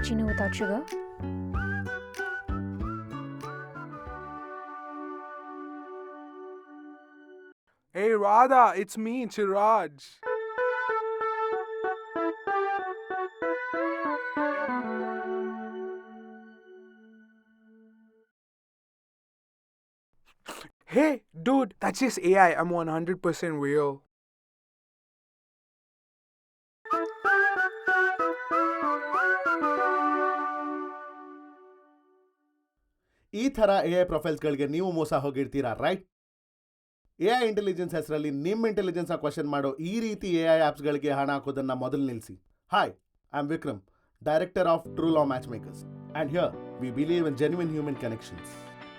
cappuccino without sugar? Hey Radha, it's me, Chiraj. Hey, dude, that's just AI. I'm 100% real. ಈ ಥರ A I ಪ್ರೊಫೈಲ್ಸ್ಗಳಿಗೆ ನೀವು ಮೋಸ ಹೋಗಿರ್ತೀರಾ right? A I intelligence ಹೆಸರಲ್ಲಿ ನಿಮ್ಮ ಇಂಟೆಲಿಜೆನ್ಸ್ನ question ಮಾಡೋ ಈ ರೀತಿ ಎ ಐ ಆ್ಯಪ್ಸ್ಗಳಿಗೆ ಹಣ ಹಾಕೋದನ್ನು ಮೊದಲು ನಿಲ್ಲಿಸಿ. Hi, I am Vikram, director of true law match makers. And here we believe in genuine human connections.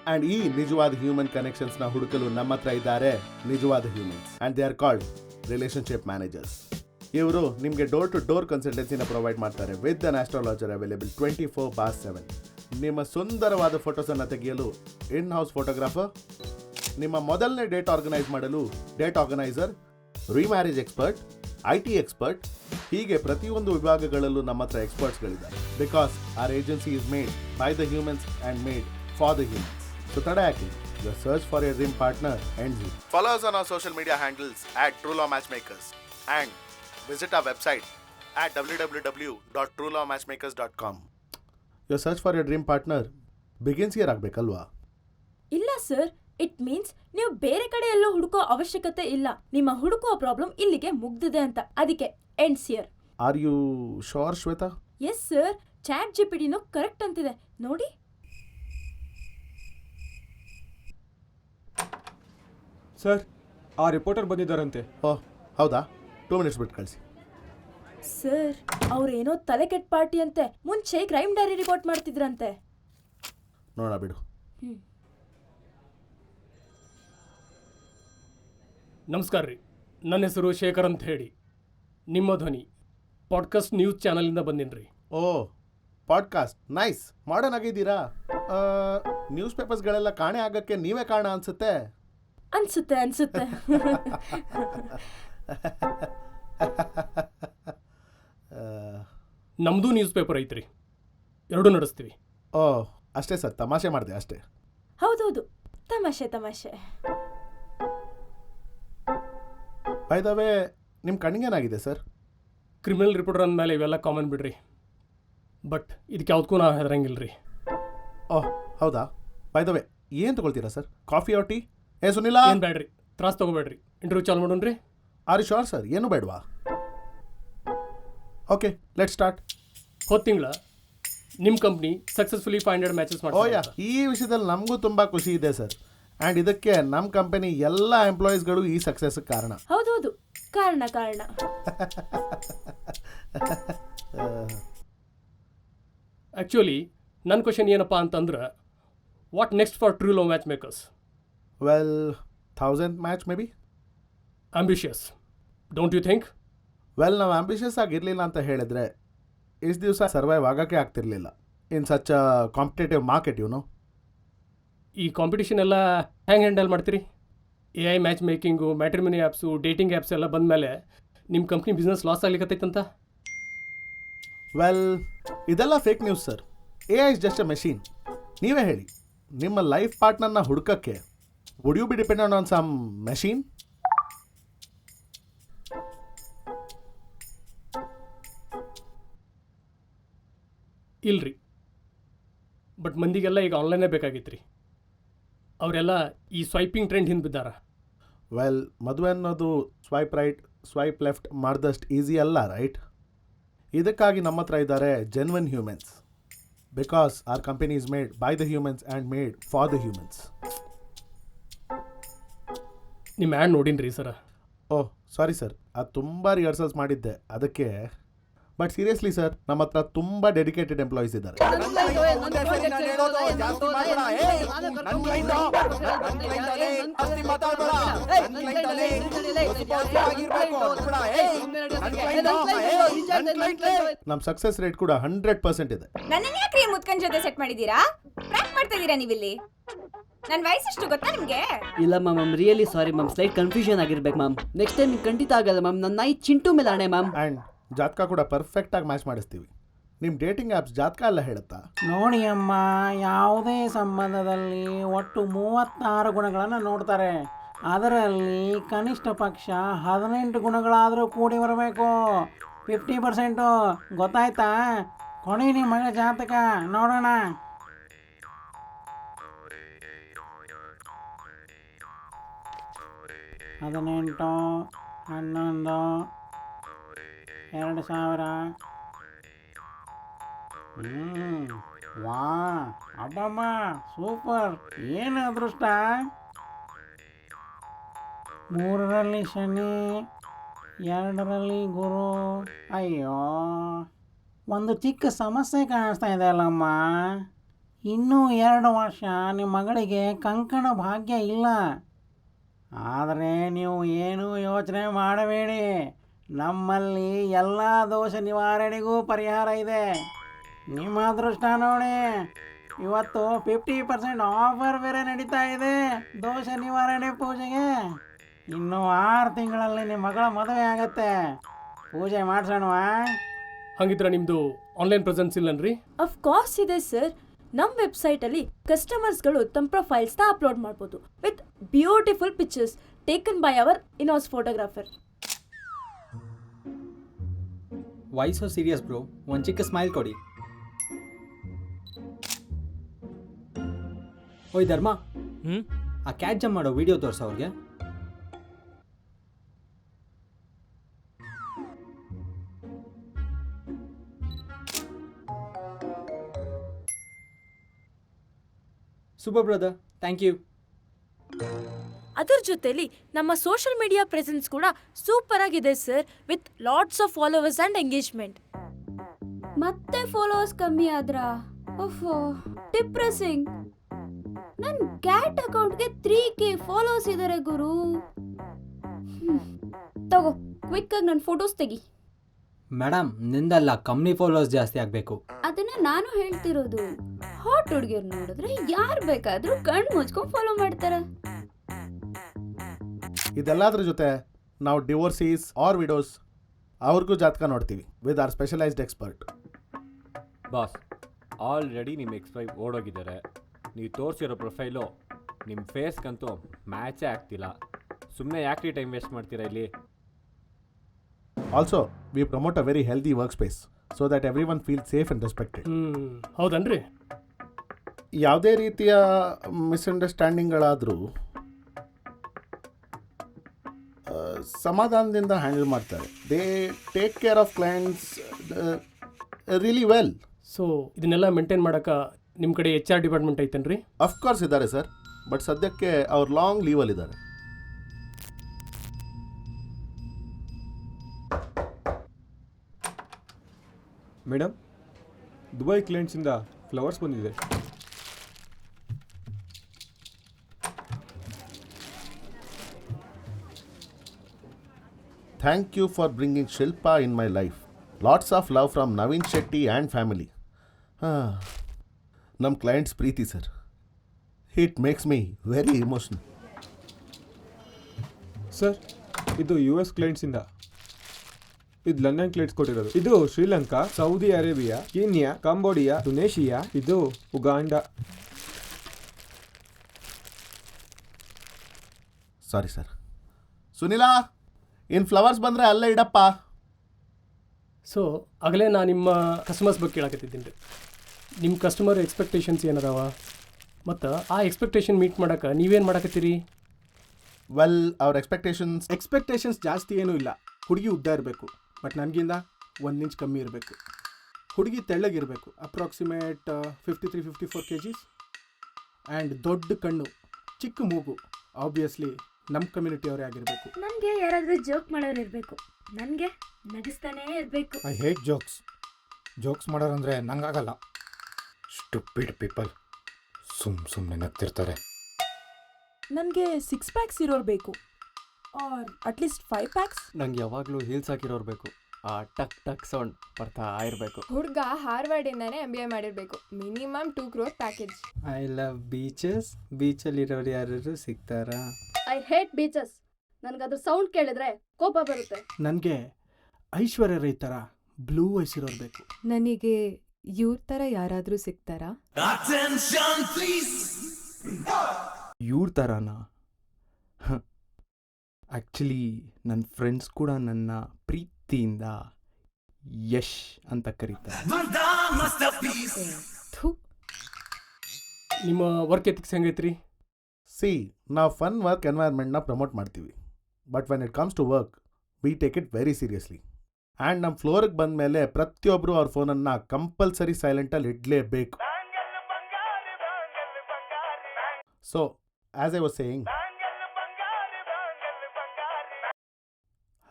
And ಈ ನಿಜವಾದ ಹ್ಯೂಮನ್ ಕನೆಕ್ಷನ್ಸ್ನ ಹುಡುಕಲು ನಮ್ಮ ಹತ್ರ ಇದ್ದಾರೆ ನಿಜವಾದ humans. And they are called relationship managers. ಇವರು ನಿಮಗೆ ಡೋರ್ ಟು ಡೋರ್ ಕನ್ಸಲ್ಟೆನ್ಸಿನ ಪ್ರೊವೈಡ್ ಮಾಡ್ತಾರೆ ವಿತ್ ಅನ್ ಆಸ್ಟ್ರಾಲಜರ್ ಅವೈಲೇಬಲ್ 24/7. ನಿಮ್ಮ ಸುಂದರವಾದ ಫೋಟೋಸನ್ನು ತೆಗೆಯಲು ಇನ್ ಹೌಸ್ ಫೋಟೋಗ್ರಾಫರ್, ನಿಮ್ಮ ಮೊದಲನೇ ಡೇಟ್ ಆರ್ಗನೈಸ್ ಮಾಡಲು date organiser, remarriage expert, IT expert, ಹೀಗೆ ಪ್ರತಿಯೊಂದು ವಿಭಾಗಗಳಲ್ಲೂ ನಮ್ಮ ಹತ್ರ ಎಕ್ಸ್ಪರ್ಟ್ಸ್ಗಳಿದ್ದಾರೆ. Because our agency is made by the humans and made for the humans. So ತಡ ಯಾಕೆ? Your search for your dream partner ends here. Follow us on our social media handles at True Law Matchmakers and visit our website at www.truelawmatchmakers.com. Your search for your dream partner begins here ಆಗಬೇಕಲ್ವಾ? ಇಲ್ಲ sir, it means ನೀವು ಬೇರೆ ಕಡೆ ಎಲ್ಲೋ ಹುಡುಕೋ ಅವಶ್ಯಕತೆ ಇಲ್ಲ. ನಿಮ್ಮ ಹುಡುಕುವ problem ಇಲ್ಲಿಗೆ ಮುಗ್ದಿದೆ ಅಂತ. ಅದಕ್ಕೆ ends here. Are you sure Shweta? Yes sir, chat ಜಿಪಿಟಿನೂ ಕರೆಕ್ಟ್ ಅಂತಿದೆ ನೋಡಿ. ಸರ್, ಆ ರಿಪೋರ್ಟರ್ ಬಂದಿದ್ದಾರಂತೆ. ಓಹ್ ಹೌದಾ? 2 minutes ಬಿಟ್ಟು ಕಳಿಸಿ. ಸರ್, ಅವ್ರೇನೋ ತಲೆ ಕೆಟ್ಟ ಪಾರ್ಟಿ ಅಂತೆ. ಮುಂಚೆ ಕ್ರೈಮ್ ಡೈರಿ ರಿಪೋರ್ಟ್ ಮಾಡ್ತಿದ್ರಂತೆ. ನೋಡೋಣ ಬಿಡು. ನಮಸ್ಕಾರ ರೀ, ನನ್ನ ಹೆಸರು ಶೇಖರ್ ಅಂತ ಹೇಳಿ. ನಿಮ್ಮ ಧ್ವನಿ ಪಾಡ್ಕಾಸ್ಟ್ ನ್ಯೂಸ್ ಚಾನಲಿಂದ ಬಂದಿನಿ ರೀ. ಓ, ಪಾಡ್ಕಾಸ್ಟ್ ನೈಸ್. ಮಾಡರ್ನ್ ಆಗಿದ್ದೀರಾ? ನ್ಯೂಸ್ ಪೇಪರ್ಸ್ಗಳೆಲ್ಲ ಕಾಣೆ ಆಗಕ್ಕೆ ನೀವೇ ಕಾರಣ ಅನ್ಸುತ್ತೆ. ಅನ್ಸುತ್ತೆ ನಮ್ಮದು ನ್ಯೂಸ್ ಪೇಪರ್ ಐತ್ರಿ, ಎರಡೂ ನಡೆಸ್ತೀವಿ. ಓ ಅಷ್ಟೇ ಸರ್, ತಮಾಷೆ ಮಾಡಿದೆ ಅಷ್ಟೇ. ಹೌದೌದು, ತಮಾಷೆ. ಬೈ ದ ವೇ, ನಿಮ್ಮ ಕಣ್ಣಿಗೇನಾಗಿದೆ ಸರ್? ಕ್ರಿಮಿನಲ್ ರಿಪೋರ್ಟರ್ ಅಂದಮೇಲೆ ಇವೆಲ್ಲ ಕಾಮನ್ ಬಿಡ್ರಿ. ಬಟ್ ಇದಕ್ಕೆ ಯಾವುದಕ್ಕೂ ನಾವು ಹೆದರಂಗಿಲ್ಲ ರೀ. ಓಹ್ ಹೌದಾ? ಬೈ ದ ವೇ, ಏನು ತೊಗೊಳ್ತೀರಾ ಸರ್? Coffee or tea? ಸುನಿಲ್ಲ, ಏನು ಬೇಡ್ರಿ, ತ್ರಾಸ್ ತೊಗೋಬೇಡ್ರಿ. ಇಂಟರ್ವ್ಯೂ ಚಾಲು ಮಾಡೋಣ ರೀ. Are you sure sir? ಏನು ಬೇಡವಾ? Okay, let start. ಹೋದ ತಿಂಗಳ ನಿಮ್ಮ ಕಂಪ್ನಿ ಸಕ್ಸಸ್ಫುಲಿ 500 ಮ್ಯಾಚಸ್ ಓ ಮಾಡಿ. ಯಾ, ಈ ವಿಷಯದಲ್ಲಿ ನಮಗೂ ತುಂಬ ಖುಷಿ ಇದೆ ಸರ್. ಆ್ಯಂಡ್ ಇದಕ್ಕೆ ನಮ್ಮ ಕಂಪನಿ ಎಲ್ಲ ಎಂಪ್ಲಾಯೀಸ್ಗಳು ಈ ಸಕ್ಸಸ್ ಕಾರಣ. ಹೌದೌದು, ಕಾರಣ. ಆ್ಯಕ್ಚುಲಿ ನನ್ನ ಕ್ವಶನ್ ಏನಪ್ಪ ಅಂತಂದ್ರೆ, what next for true love match makers? Well, 1000th match may be. Ambitious, don't you think? Well, ನಾವು ಆಂಬಿಷಿಯಸ್ ಆಗಿರಲಿಲ್ಲ ಅಂತ ಹೇಳಿದ್ರೆ ಇಷ್ಟು ದಿವಸ ಸರ್ವೈವ್ ಆಗೋಕ್ಕೆ ಆಗ್ತಿರ್ಲಿಲ್ಲ in such a competitive market. ಈ ಕಾಂಪಿಟೇಷನ್ ಎಲ್ಲ ಹೆಂಗೆ ಹ್ಯಾಂಡಲ್ ಮಾಡ್ತೀರಿ? AI match making, matrimony apps, dating apps ಎಲ್ಲ ಬಂದಮೇಲೆ ನಿಮ್ಮ ಕಂಪ್ನಿ ಬಿಸ್ನೆಸ್ ಲಾಸ್ ಆಗ್ಲಿಕ್ಕತ್ತೈತಂತ. ವೆಲ್, ಇದೆಲ್ಲ fake news sir. AI is just a machine. ನೀವೇ ಹೇಳಿ, ನಿಮ್ಮ ಲೈಫ್ ಪಾರ್ಟ್ನರ್ನ ಹುಡುಕಕ್ಕೆ would you be dependent on some machine? ಇಲ್ರಿ, ಬಟ್ ಮಂದಿಗೆಲ್ಲ ಈಗ ಆನ್ಲೈನೇ ಬೇಕಾಗಿತ್ತು ರೀ. ಅವರೆಲ್ಲ ಈ ಸ್ವೈಪಿಂಗ್ ಟ್ರೆಂಡ್ ಹಿಂದೆ ಬಿದ್ದಾರ. ವೆಲ್, ಮದುವೆ ಅನ್ನೋದು ಸ್ವೈಪ್ ರೈಟ್ ಸ್ವೈಪ್ ಲೆಫ್ಟ್ ಮಾಡಿದಷ್ಟು ಈಸಿ ಅಲ್ಲ ರೈಟ್? ಇದಕ್ಕಾಗಿ ನಮ್ಮ ಹತ್ರ ಇದ್ದಾರೆ genuine humans. Because our company is made by the humans and made for the humans. ನಿಮ್ಮ ಆ್ಯಡ್ ನೋಡಿನ್ರಿ ಸರ. ಓಹ್ ಸಾರಿ ಸರ್, ಅದು ತುಂಬ ರಿಹರ್ಸಲ್ಸ್ ಮಾಡಿದ್ದೆ ಅದಕ್ಕೆ. ಬಟ್ ಸೀರಿಯಸ್ಲಿ ಸರ್, ನಮ್ಮ ಹತ್ರ ತುಂಬ ಡೆಡಿಕೇಟೆಡ್ ಎಂಪ್ಲಾಯೀಸ್ ಇದ್ದಾರೆ. ನಮ್ಮ ಸಕ್ಸಸ್ ರೇಟ್ ಕೂಡ 100% ಇದೆ. ನನ್ನನ್ನ ಯಾಕೆ ಈ ಮುತ್ಕನ್ ಜೊತೆ ಸೆಟ್ ಮಾಡಿದ್ದೀರಾ? ಪ್ರಾಂಕ್ ಮಾಡ್ತಾ ಇದ್ದೀರಾ ನೀವಿಲ್ಲಿ? ನನ್ನ ವಯಸ್ಸೆಷ್ಟು ಗೊತ್ತಾ ನಿಮಗೆ? ಇಲ್ಲ ma'am, really sorry ma'am, slight confusion ಆಗಿರ್ಬೇಕು ಮ್ಯಾಮ್. ನೆಕ್ಸ್ಟ್ ಟೈಮ್ ಖಂಡಿತ ಆಗಲ್ಲ ಮ್ಯಾಮ್. ನನ್ನ ನಾಯಿ ಚಿಂಟು ಮೇಲೆ ಆಣೆ ಮ್ಯಾಮ್. ಆ್ಯಂಡ್ ಜಾತಕ ಕೂಡ ಪರ್ಫೆಕ್ಟಾಗಿ ಮ್ಯಾಚ್ ಮಾಡಿಸ್ತೀವಿ. ನಿಮ್ಮ ಡೇಟಿಂಗ್ ಆ್ಯಪ್ಸ್ ಜಾತಕ ಎಲ್ಲ ಹೇಳುತ್ತಾ? ನೋಡಿ ಅಮ್ಮ, ಯಾವುದೇ ಸಂಬಂಧದಲ್ಲಿ ಒಟ್ಟು 36 ಗುಣಗಳನ್ನು ನೋಡ್ತಾರೆ. ಅದರಲ್ಲಿ ಕನಿಷ್ಠ ಪಕ್ಷ 18 ಗುಣಗಳಾದರೂ ಕೂಡಿ ಬರಬೇಕು. 50%. ಗೊತ್ತಾಯ್ತಾ? ಕೊಡಿ ನಿಮ್ಮ ಮಗಳ ಜಾತಕ ನೋಡೋಣ. ಹದಿನೆಂಟು, 11, 2000. ವಾ, ಅಬ್ಬಮ್ಮ, ಸೂಪರ್. ಏನು ಅದೃಷ್ಟ. 3ರಲ್ಲಿ ಶನಿ, 2ರಲ್ಲಿ ಗುರು. ಅಯ್ಯೋ, ಒಂದು ಚಿಕ್ಕ ಸಮಸ್ಯೆ ಕಾಣಿಸ್ತಾ ಇದೆ ಅಲ್ಲಮ್ಮ. ಇನ್ನೂ 2 ವರ್ಷ ನಿಮ್ಮ ಮಗಳಿಗೆ ಕಂಕಣ ಭಾಗ್ಯ ಇಲ್ಲ. ಆದರೆ ನೀವು ಏನೂ ಯೋಚನೆ ಮಾಡಬೇಡಿ, ನಮ್ಮಲ್ಲಿ ಎಲ್ಲ ದೋಷ ನಿವಾರಣೆಗೂ ಪರಿಹಾರ ಇದೆ. ನಿಮ್ಮ ಅದೃಷ್ಟ ನೋಡಿ, ಇವತ್ತು 50% ಆಫರ್ ಬೇರೆ ನಡೀತಾ ಇದೆ ದೋಷ ನಿವಾರಣೆ ಪೂಜೆಗೆ. ಇನ್ನು 6 ತಿಂಗಳಲ್ಲಿ ನಿಮ್ಮ ಮಗಳ ಮದುವೆ ಆಗತ್ತೆ. ಪೂಜೆ ಮಾಡಿಸೋಣವಾ? ಹಂಗಿದ್ರೆ ನಿಮ್ಮದು ಆನ್ಲೈನ್ ಪ್ರೆಸೆನ್ಸ್ ಇಲ್ಲನ್ರಿ? ಅಫ್ ಕೋರ್ಸ್ ಇದೆ ಸರ್. ನಮ್ಮ ವೆಬ್ಸೈಟಲ್ಲಿ ಕಸ್ಟಮರ್ಸ್ಗಳು ತಮ್ಮ ಪ್ರೊಫೈಲ್ಸ್ನ ಅಪ್ಲೋಡ್ ಮಾಡ್ಬೋದು with beautiful pictures taken by our in-house photographer. Why so serious bro? ಒಂದು ಚಿಕ್ಕ ಸ್ಮೈಲ್ ಕೊಡಿ. ಓಯ್ ಧರ್ಮ, ಆ ಕ್ಯಾಚ್ ಜಂಪ್ ಮಾಡೋ ವಿಡಿಯೋ ತೋರಿಸೋ ಅವ್ರಿಗೆ. Super brother, thank you. ಅದರ ಜೊತೆಲಿ ನಮ್ಮ ಸೋಷಿಯಲ್ ಮೀಡಿಯಾ ಪ್ರೆಸೆನ್ಸ್ ಕೂಡ ಸೂಪರ್ ಆಗಿದೆ sir, with lots of followers and engagement. ಮತ್ತೆ ಫಾಲೋವರ್ಸ್ ಕಮ್ಮಿ ಆದ್ರಾ? ಓಹೋ, ಡಿಪ್ರೆಸಿಂಗ್. ನನ್ನ ಕ್ಯಾಟ್ ಅಕೌಂಟ್ಗೆ 3K ಫಾಲೋವರ್ಸ್ ಇದ್ದಾರೆ ಗುರು. ತಗೋ, ಕ್ವಿಕ್ ಆಗಿ ನನ್ನ ಫೋಟೋಸ್ ತೆಗಿ. ಮೇಡಮ್, ನಿಂದಲ್ಲ, ಕಂಪ್ನಿ ಫಾಲೋವರ್ಸ್ ಜಾಸ್ತಿ ಆಗಬೇಕು. ಅದನ್ನ ನಾನು ಹೇಳ್ತಿರೋದು. ಹಾಟ್ ಹುಡುಗಿಯರು ನೋಡಿದ್ರೆ ಯಾರು ಬೇಕಾದ್ರೂ ಕಣ್ಣು ಮುಚ್ಕೊಂಡು ಫಾಲೋ ಮಾಡ್ತಾರೆ. ಇದೆಲ್ಲದ್ರ ಜೊತೆ ನಾವು ಡಿವೋರ್ಸೀಸ್ ಆರ್ ವಿಡೋಸ್ ಅವ್ರಿಗೂ ಜಾತಕ ನೋಡ್ತೀವಿ with our specialized expert. Boss, already ನಿಮ್ಮ ಎಕ್ಸ್-ವೈಫ್ ಓಡೋಗಿದ್ದಾರೆ. ನೀವು ತೋರಿಸಿರೋ ಪ್ರೊಫೈಲು ನಿಮ್ಮ ಫೇಸ್ಗಂತೂ ಮ್ಯಾಚೇ ಆಗ್ತಿಲ್ಲ. ಸುಮ್ಮನೆ ಯಾಕೆ ಟೈಮ್ ವೇಸ್ಟ್ ಮಾಡ್ತೀರಾ ಇಲ್ಲಿ? Also we promote a very healthy work space so that everyone feel safe and respected. ಹೌದನ್ರಿ? ಯಾವುದೇ ರೀತಿಯ ಮಿಸ್ಅಂಡರ್ಸ್ಟ್ಯಾಂಡಿಂಗ್ಗಳಾದರೂ ಸಮಾಧಾನದಿಂದ ಹ್ಯಾಂಡಲ್ ಮಾಡ್ತಾರೆ. They take care of clients really well. So ಇದನ್ನೆಲ್ಲ ಮೇಂಟೈನ್ ಮಾಡೋಕೆ ನಿಮ್ಮ ಕಡೆ HR ಡಿಪಾರ್ಟ್ಮೆಂಟ್ ಐತೇನ್ರಿ? ಅಫ್ಕೋರ್ಸ್ ಇದ್ದಾರೆ ಸರ್, ಬಟ್ ಸದ್ಯಕ್ಕೆ ಅವ್ರು ಲಾಂಗ್ ಲೀವಲ್ಲಿದ್ದಾರೆ. ಮೇಡಮ್, ದುಬೈ ಕ್ಲೈಂಟ್ಸಿಂದ ಫ್ಲವರ್ಸ್ ಬಂದಿದೆ. Thank you for bringing Shilpa in my life. Lots of love from Naveen Shetty and family. ನಮ್ಮ ಕ್ಲೈಂಟ್ಸ್ ಪ್ರೀತಿ sir, it makes me very emotional. Sir, ಇದು US ಕ್ಲೈಂಟ್ಸಿಂದ. ಇದು ಲಂಡನ್ ಕ್ಲೈಂಟ್ಸ್ ಕೊಟ್ಟಿರೋದು. ಇದು Sri Lanka, Saudi Arabia, Kenya, Cambodia, Tunisia, ಇದು ಉಗಾಂಡ. Sorry sir. ಸುನಿಲಾ, in flowers ಬಂದರೆ ಅಲ್ಲೇ ಇಡಪ್ಪ. ಸೊ ಆಗಲೇ ನಾನು ನಿಮ್ಮ ಕಸ್ಟಮರ್ಸ್ ಬಗ್ಗೆ ಕೇಳಕತ್ತಿದ್ದೀನಿ ರೀ. ನಿಮ್ಮ ಕಸ್ಟಮರ್ ಎಕ್ಸ್ಪೆಕ್ಟೇಷನ್ಸ್ ಏನದಾವ, ಮತ್ತು ಆ ಎಕ್ಸ್ಪೆಕ್ಟೇಷನ್ ಮೀಟ್ ಮಾಡೋಕೆ ನೀವೇನು ಮಾಡಕತ್ತೀರಿ? ವೆಲ್, ಅವ್ರ ಎಕ್ಸ್ಪೆಕ್ಟೇಷನ್ಸ್ ಜಾಸ್ತಿ ಏನೂ ಇಲ್ಲ. ಹುಡುಗಿ ಉದ್ದ ಇರಬೇಕು, ಬಟ್ ನನಗಿಂದ 1 ಇಂಚ್ ಕಮ್ಮಿ ಇರಬೇಕು. ಹುಡುಗಿ ತೆಳ್ಳಗಿರಬೇಕು, ಅಪ್ರಾಕ್ಸಿಮೇಟ್ 53-54 kgs. ಆ್ಯಂಡ್ ದೊಡ್ಡ ಕಣ್ಣು, ಚಿಕ್ಕ ಮೂಗು, ಆಬ್ವಿಯಸ್ಲಿ ನಮ್ಮ ಕಮ್ಯುನಿಟಿಯವರೇ ಆಗಿರಬೇಕು. ನನಗೆ ಯಾರಾದರೂ ಜೋಕ್ ಮಾಡೋರು ಇರಬೇಕು, ನನಗೆ ನಗಿಸ್ತಾನೇ ಇರಬೇಕು. ಐ ಹೇಟ್ ಜೋಕ್ಸ್ ಮಾಡೋರಂದ್ರೆ ನಂಗಾಗಲ್ಲ. ಸ್ಟುಪಿಡ್ ಪೀಪಲ್ ಸುಮ್ಮನೆ ನಗ್ತಿರ್ತಾರೆ. ನನಗೆ 6 ಪ್ಯಾಕ್ಸ್ ಇರೋರು ಬೇಕು, ಆರ್ ಅಟ್ಲೀಸ್ಟ್ 5 ಪ್ಯಾಕ್ಸ್. ನಂಗೆ ಯಾವಾಗಲೂ ಹೀಲ್ಸ್ ಹಾಕಿರೋರು ಬೇಕು. ಆ ಟಕ್ ಟಕ್ ಸೌಂಡ್ ಬರ್ತಾ ಇರಬೇಕು. ಹುಡುಗ ಹಾರ್ವರ್ಡಿಂದಾನೇ MBA ಮಾಡಿರಬೇಕು. Minimum 2 crore package. I love beaches. ಬೀಚಲ್ಲಿರೋರು ಯಾರು ಸಿಗ್ತಾರಾ? I hate beaches. ನನಗದ್ರ ಸೌಂಡ್ ಕೇಳಿದ್ರೆ ಕೋಪ ಬರುತ್ತೆ. ನನಗೆ ಐಶ್ವರ್ಯ ರೈ ಥರ ಬ್ಲೂ ಐಸ್ ಇರೋರು ಬೇಕು. ನನಗೆ ಇವ್ರ ಥರ ಯಾರಾದರೂ ಸಿಗ್ತಾರಾ? ಇವ್ರ ಥರನಾ? ಆ್ಯಕ್ಚುಲಿ ನನ್ನ ಫ್ರೆಂಡ್ಸ್ ಕೂಡ ನನ್ನ ಪ್ರೀತಿಯಿಂದ ಯಶ್ ಅಂತ ಕರೀತಾರೆ. ನಿಮ್ಮ ವರ್ಕ್ ಎಥಿಕ್ಸ್ ಹೆಂಗೈತ್ರಿ? ಸಿ, ನಾವು ಫನ್ ವರ್ಕ್ ಎನ್ವೈರ್ಮೆಂಟ್ನ ಪ್ರಮೋಟ್ ಮಾಡ್ತೀವಿ, but when it comes to work we take it very seriously. And ನಮ್ಮ ಫ್ಲೋರಿಗೆ ಬಂದ ಮೇಲೆ ಪ್ರತಿಯೊಬ್ಬರು ಅವ್ರ ಫೋನನ್ನು ಕಂಪಲ್ಸರಿ ಸೈಲೆಂಟಲ್ಲಿ ಇಡಲೇಬೇಕು. So as I was saying,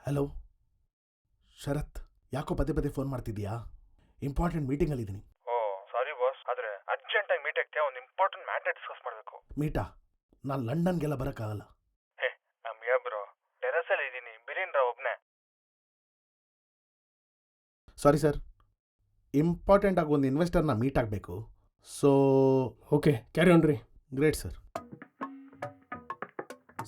hello Sharath, ಯಾಕೋ ಪದೇ ಪದೇ ಫೋನ್ ಮಾಡ್ತಿದ್ದೀಯಾ? ಇಂಪಾರ್ಟೆಂಟ್ ಮೀಟಿಂಗಲ್ಲಿದ್ದೀನಿ. ಓ ಸಾರಿ ಬಾಸ್, ಆದರೆ ಅರ್ಜೆಂಟಾಗಿ ಮೀಟ್ ಆಗ್ತೀಯ, ಒಂದು ಇಂಪಾರ್ಟೆಂಟ್ ಮ್ಯಾಟರ್ ಡಿಸ್ಕಸ್ ಮಾಡಬೇಕು. ಮೀಟಾ? ನಾನು ಲಂಡನ್ಗೆಲ್ಲ ಬರೋಕ್ಕಾಗಲ್ಲ. ಹೇ ನಮ್ಗೆ ಬ್ರೋ, ಟೆರಸಲ್ಲಿ ಇದ್ದೀನಿ, ಬಿರಿನ್ರ ಒಬ್ಬನೇ. ಸಾರಿ ಸರ್, ಇಂಪಾರ್ಟೆಂಟ್ ಆಗಿ ಒಂದು ಇನ್ವೆಸ್ಟರ್ನ ಮೀಟ್ ಆಗಬೇಕು. ಸೊ ಓಕೆ, ಕ್ಯಾರಿ ಆನ್ ರೀ. Great sir.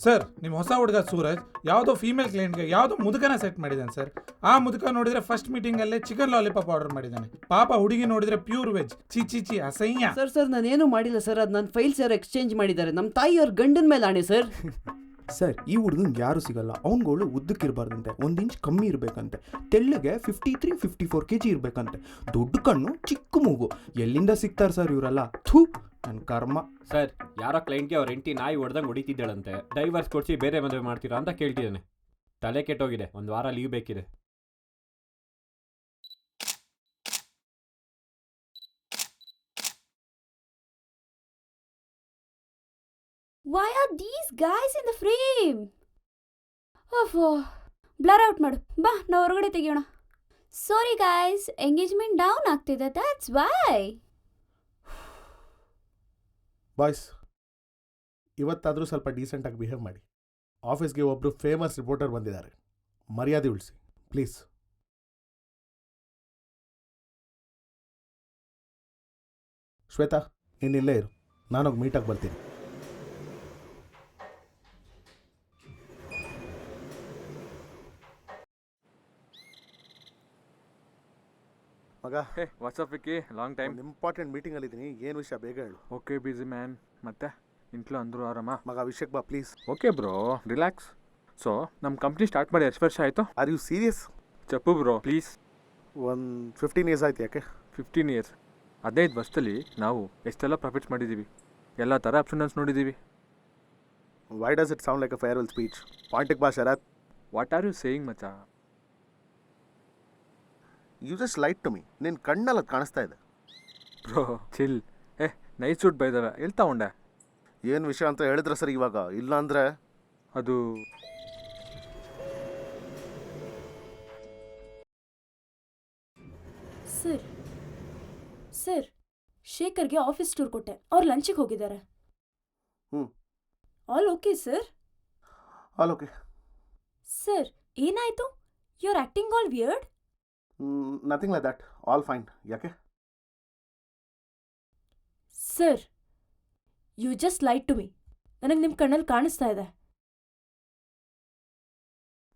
ಸರ್, ನಿಮ್ಮ ಹೊಸ ಹುಡುಗ ಸೂರಜ್ ಯಾವುದೋ ಫೀಮೇಲ್ ಕ್ಲೈಂಟ್ಗೆ ಯಾವುದೋ ಮುದುಕನ ಸೆಟ್ ಮಾಡಿದ್ದಾನೆ ಸರ್. ಆ ಮುದುಕ ನೋಡಿದ್ರೆ ಫಸ್ಟ್ ಮೀಟಿಂಗಲ್ಲೇ ಚಿಕನ್ ಲಾಲಿಪಾಪ್ ಆರ್ಡರ್ ಮಾಡಿದ್ದಾನೆ. ಪಾಪ ಹುಡುಗಿ ನೋಡಿದ್ರೆ ಪ್ಯೂರ್ ವೆಜ್. ಚಿ ಅಸಹ್ಯ. ಸರ್ ನಾನೇನು ಮಾಡಿಲ್ಲ ಸರ್, ಅದು ನನ್ನ ಫೈಲ್ಸ್ ಯಾರು ಎಕ್ಸ್ಚೇಂಜ್ ಮಾಡಿದ್ದಾರೆ. ನಮ್ಮ ತಾಯಿಯವ್ರ ಗಂಡನ ಮೇಲೆ ಆಣೆ ಸರ್. ಸರ್, ಈ ಹುಡುಗಂಗೆ ಯಾರು ಸಿಗಲ್ಲ. ಅವ್ನುಗಳು ಉದ್ದಕ್ಕಿರಬಾರ್ದಂತೆ, 1 ಇಂಚ್ ಕಮ್ಮಿ ಇರಬೇಕಂತೆ, ತೆಳ್ಳಗೆ 53-54 kg ಇರಬೇಕಂತೆ, ದೊಡ್ಡ ಕಣ್ಣು, ಚಿಕ್ಕ ಮೂಗು. ಎಲ್ಲಿಂದ ಸಿಗ್ತಾರೆ ಸರ್ ಇವರೆಲ್ಲ? ಥೂ, ನನ್ನ ಕರ್ಮ. ಸರ್, ಯಾರೋ ಕ್ಲೈಂಟ್ಗೆ ಅವ್ರ ಹೆಂಡತಿ ನಾಯಿ ಹೊಡೆದಂಗೆ ಹೊಡಿತಿದ್ದಾಳಂತೆ. ಡೈವರ್ಸ್ ಕೊಡಿಸಿ ಬೇರೆ ಮದುವೆ ಮಾಡ್ತೀರಾ ಅಂತ ಕೇಳ್ತಿದ್ದಾನೆ. ತಲೆ ಕೆಟ್ಟೋಗಿದೆ, 1 ವಾರ ಲೀವ್ ಬೇಕಿದೆ. Why are these guys in the frame? ಓಫೋ, ಬ್ಲರ್ ಔಟ್ ಮಾಡು. ಬಾ, ನಾವು ಹೊರಗಡೆ ತೆಗಿಯೋಣ. ಸಾರಿ ಗಾಯ್ಸ್, ಎಂಗೇಜ್ಮೆಂಟ್ ಡೌನ್ ಆಗ್ತಿದೆ, ದಟ್ಸ್ ವೈ. ಬಾಯ್ಸ್, ಇವತ್ತಾದರೂ ಸ್ವಲ್ಪ ಡೀಸೆಂಟಾಗಿ ಬಿಹೇವ್ ಮಾಡಿ. ಆಫೀಸ್ಗೆ ಒಬ್ಬರು ಫೇಮಸ್ ರಿಪೋರ್ಟರ್ ಬಂದಿದ್ದಾರೆ, ಮರ್ಯಾದೆ ಉಳಿಸಿ ಪ್ಲೀಸ್. ಶ್ವೇತಾ, ನೀನು ಇಲ್ಲೇ ಇರು, ನಾನೋಗಿ ಮೀಟಾಗಿ ಬರ್ತೀನಿ. ಮಗ, hey what's up Vicky, long time. Important ಮೀಟಿಂಗಲ್ಲಿದ್ದೀನಿ, ಏನು ವಿಷಯ ಬೇಗ ಹೇಳು. Okay busy man. ಮತ್ತೆ ಇಂట్లో అందరూ ಆರಾಮ? ಮಗ, ವಿಷಯಕ್ಕೆ ಬಾ please. Okay bro, relax. So ನಮ್ಮ ಕಂಪ್ನಿ ಸ್ಟಾರ್ಟ್ ಮಾಡಿ ಎಷ್ಟು ವರ್ಷ ಆಯಿತು? Are you serious? చెప్పు ಬ್ರೋ ಪ್ಲೀಸ್. 15 years ಆಯ್ತು. ಯಾಕೆ? 15 years? 15 ವರ್ಷದಲ್ಲಿ ನಾವು ಎಷ್ಟೆಲ್ಲ ಪ್ರಾಫಿಟ್ಸ್ ಮಾಡಿದ್ದೀವಿ, ಎಲ್ಲ ಥರ ಅಪ್ಷನ್ಸ್ ನೋಡಿದ್ದೀವಿ. Why does it sound like a farewell speech? ಪಾಯಿಂಟಿಗೆ ಬಾ Sharath. What are you saying ಮಚಾ? You just lied to me. ನಿನ್ನ ಕಣ್ಣಲ್ಲಿ ಅದು ಕಾಣಿಸ್ತಾ ಇದೆ. Bro chill. Night suit by the way, ಎಲ್ಲಿ ತಗೊಂಡೆ? ಏನು ವಿಷಯ ಅಂತ ಹೇಳಿದ್ರೆ ಸರಿ. ಇವಾಗ ಇಲ್ಲ ಅಂದರೆ ಅದು ಸರ್, ಶೇಖರ್ಗೆ ಆಫೀಸ್ ಟೂರ್ ಕೊಟ್ಟೆ, ಅವ್ರು ಲಂಚಿಗೆ ಹೋಗಿದ್ದಾರೆ. All okay sir? All okay. Sir, ಏನಾಯ್ತು? You are acting all weird. Nothing like that, all fine. ಯಾಕೆ? Sir, you just lied to me. ನನಗೆ ನಿಮ್ಮ ಕಣ್ಣಲ್ಲಿ ಕಾಣಿಸ್ತಾ ಇದೆ.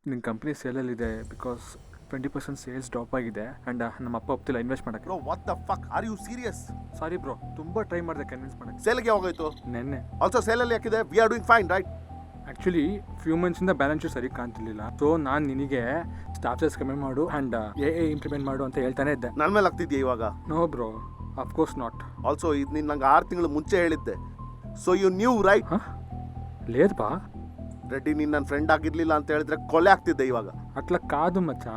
ನಿಮ್ಮ ಕಂಪ್ನಿ ಸೇಲಲ್ಲಿದೆ ಬಿಕಾಸ್ 20% ಸೇಲ್ಸ್ ಡ್ರಾಪ್ ಆಗಿದೆ ಆ್ಯಂಡ್ ನಮ್ಮ ಅಪ್ಪ ಒಪ್ತಿಲ್ಲ ಇನ್ವೆಸ್ಟ್ ಮಾಡೋಕ್ಕೆ. Bro, what the fuck, are you serious? Sorry bro, ತುಂಬ ಟ್ರೈ ಮಾಡಿದೆ ಕನ್ವಿನ್ಸ್ ಮಾಡೋಕ್ಕೆ. ಸೇಲ್ಗೆ ಹೋಗೋಯ್ತು ನೆನ್ನೆ. ಆಲ್ಸೋ ಸೇಲಲ್ಲಿ ಯಾಕಿದೆ? We are doing fine right? Actually few ಮಂತ್ಸಿಂದ ಬ್ಯಾಲೆನ್ಸ್ ಶೀಟ್ ಸರಿ ಕಾಣ್ತಿರ್ಲಿಲ್ಲ. ಸೊ ನಾನು ನಿನಗೆ ಸ್ಟಾಫ್ಸಸ್ ಕಮ್ಮಿ ಮಾಡು ಆ್ಯಂಡ್ ಎ ಇಂಪ್ಲಿಮೆಂಟ್ ಮಾಡು ಅಂತ ಹೇಳ್ತಾನೆ ಇದ್ದೆ. ನನ್ನ ಮೇಲೆ ಆಗ್ತಿದ್ಯಾ ಇವಾಗ? No bro, of course not. Also ಇದು ನೀನು ನಂಗೆ 6 ತಿಂಗಳು ಮುಂಚೆ ಹೇಳಿದ್ದೆ. So you knew right? ಹಾಂ, ಲೇದ್ ಬಾ ರೆಡ್ಡಿ, ನೀನು ನನ್ನ ಫ್ರೆಂಡ್ ಆಗಿರಲಿಲ್ಲ ಅಂತ ಹೇಳಿದ್ರೆ ಕೊಲೆ ಆಗ್ತಿದ್ದೆ ಇವಾಗ. ಅಟ್ಲ ಕಾದು ಮಚ್ಚಾ.